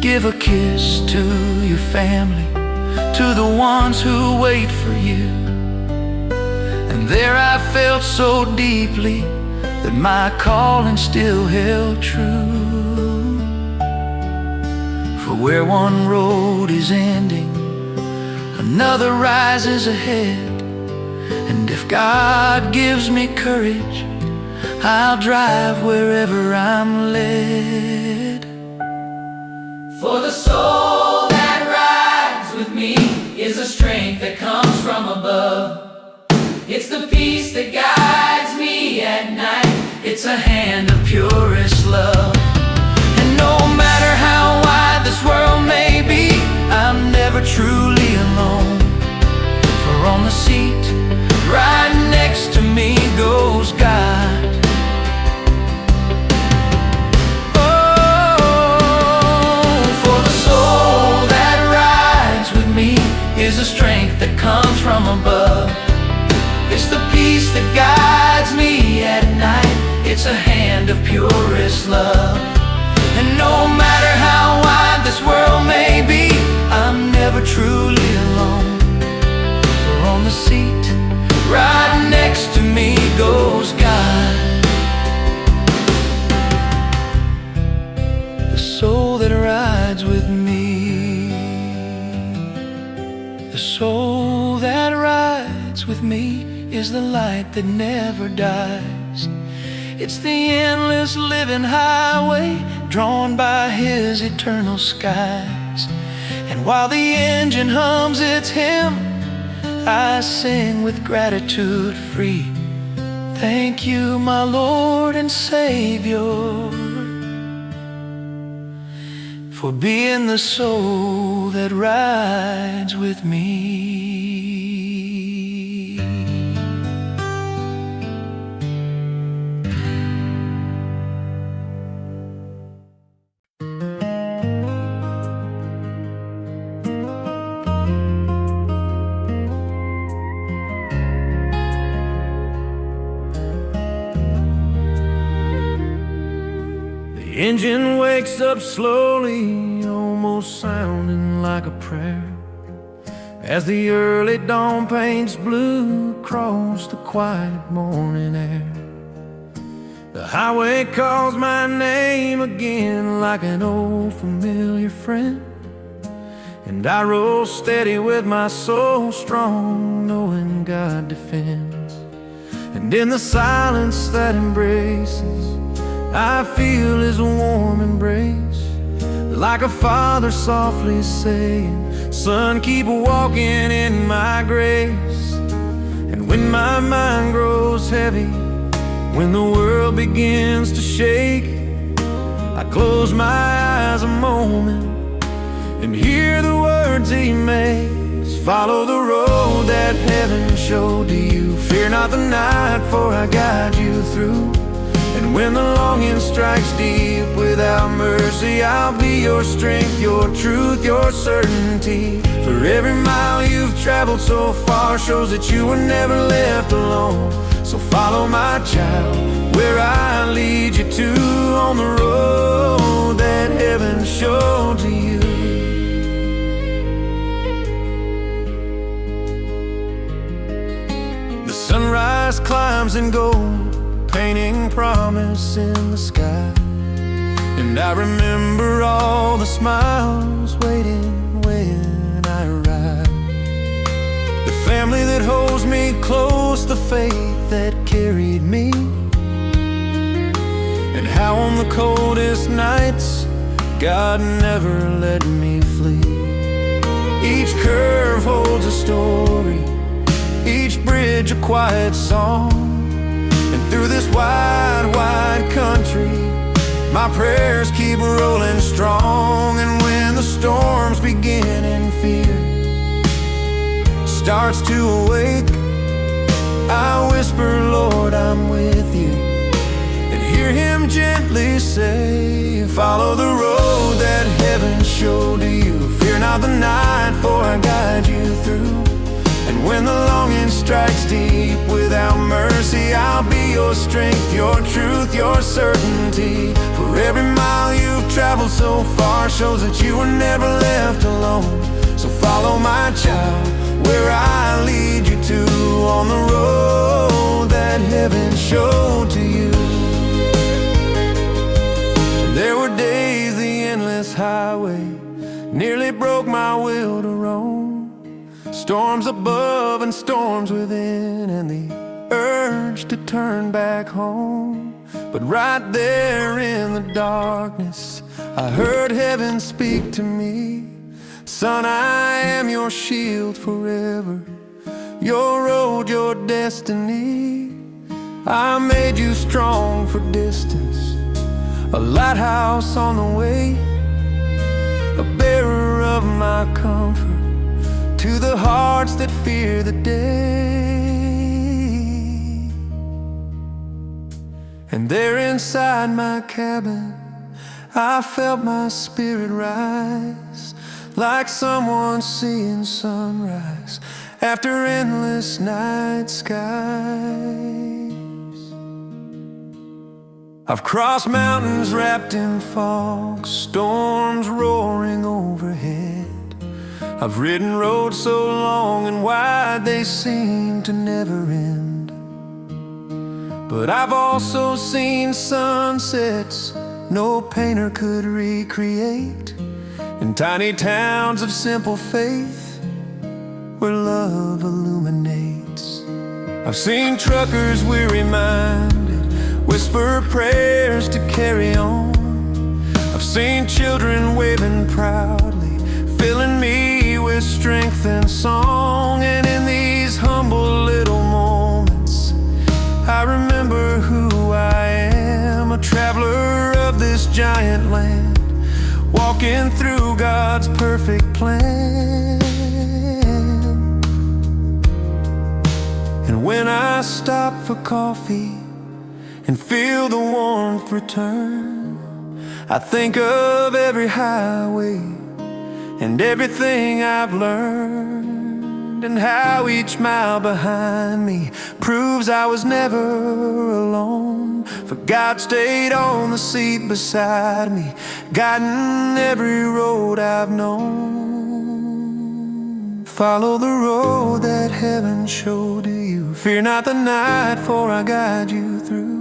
Give a kiss to your family, to the ones who wait for you. And there I felt so deeply that my calling still held true. For where one road is ending, another rises ahead. And if God gives me courage, I'll drive wherever I'm led. For the soul that rides with me is a strength that comes from above. It's the peace that guides me at night. It's a hand of purest love. And no matter how wide this world may be, I'm never truly alone. For on the seat right next to me goes God. Is a strength that comes from above. It's the peace that guides me at night. It's a hand of purest love. And no matter how wide this world may be, I'm never truly alone. For on the seat right next to me goes God, the soul that rides with me. The soul that rides with me is the light that never dies. It's the endless living highway drawn by His eternal skies. And while the engine hums its hymn, I sing with gratitude free. Thank you, my Lord and Savior, for being the soul that rides with me. engine wakes up slowly, almost sounding like a prayer, as the early dawn paints blue across the quiet morning air. The highway calls my name again like an old familiar friend, and I roll steady with my soul strong, knowing God defends. And in the silence that embraces, I feel His warm embrace, like a father softly saying, "Son, keep walking in my grace." And when my mind grows heavy, when the world begins to shake, I close my eyes a moment and hear the words He makes. Follow the road that heaven showed to you. Fear not the night, for I guide you through. And when the longing strikes deep without mercy, I'll be your strength, your truth, your certainty. For every mile you've traveled so far shows that you were never left alone. So follow my child, where I lead you to, on the road that heaven showed to you. The sunrise climbs in gold, painting promise in the sky, and I remember all the smiles waiting when I arrive. The family that holds me close, the faith that carried me, and how on the coldest nights God never let me flee. Each curve holds a story, each bridge a quiet song. And through this wide, wide country, my prayers keep rolling strong. And when the storms begin and fear starts to awake, I whisper, Lord, I'm with you, and hear Him gently say, follow the road that heaven showed to you. Fear not the night, for I guide you through. And when the longing strikes deep without mercy, I'll be your strength, your truth, your certainty. For every mile you've traveled so far shows that you were never left alone. So follow my child, where I lead you to, on the road that heaven showed to you. There were days the endless highway nearly broke my will to roam. Storms above and storms within, and the urge to turn back home. But right there in the darkness, I heard heaven speak to me. Son, I am your shield forever, your road, your destiny. I made you strong for distance, a lighthouse on the way, a bearer of my comfort to the hearts that fear the day. And there inside my cabin, I felt my spirit rise, like someone seeing sunrise after endless night skies. I've crossed mountains wrapped in fog, storms roaring overhead. I've ridden roads so long and wide they seem to never end. But I've also seen sunsets no painter could recreate, in tiny towns of simple faith where love illuminates. I've seen truckers weary-minded whisper prayers to carry on. I've seen children waving proudly, filling me with strength and song. And in these humble little moments, I remember who I am, a traveler of this giant land, walking through God's perfect plan. And when I stop for coffee and feel the warmth return, I think of every highway and everything I've learned. and how each mile behind me proves I was never alone. For God stayed on the seat beside me, guiding every road I've known. Follow the road that heaven showed to you. Fear not the night, for I guide you through.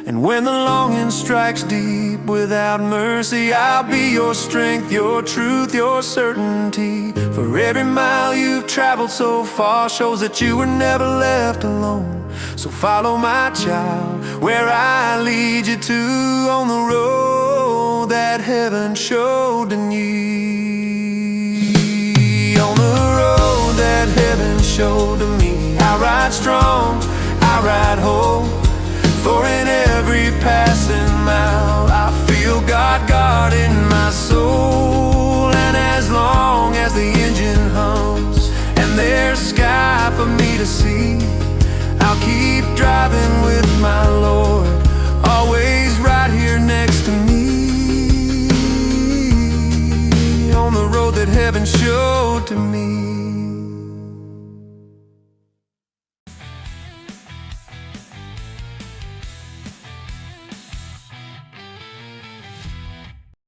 And when the longing strikes deep without mercy, I'll be your strength, your truth, your certainty. For every mile you've traveled so far shows that you were never left alone. So follow my child, where I lead you to, on the road that heaven showed to me. On the road that heaven showed to me, I ride strong, I ride whole. For in every passing mile I feel God guarding my soul.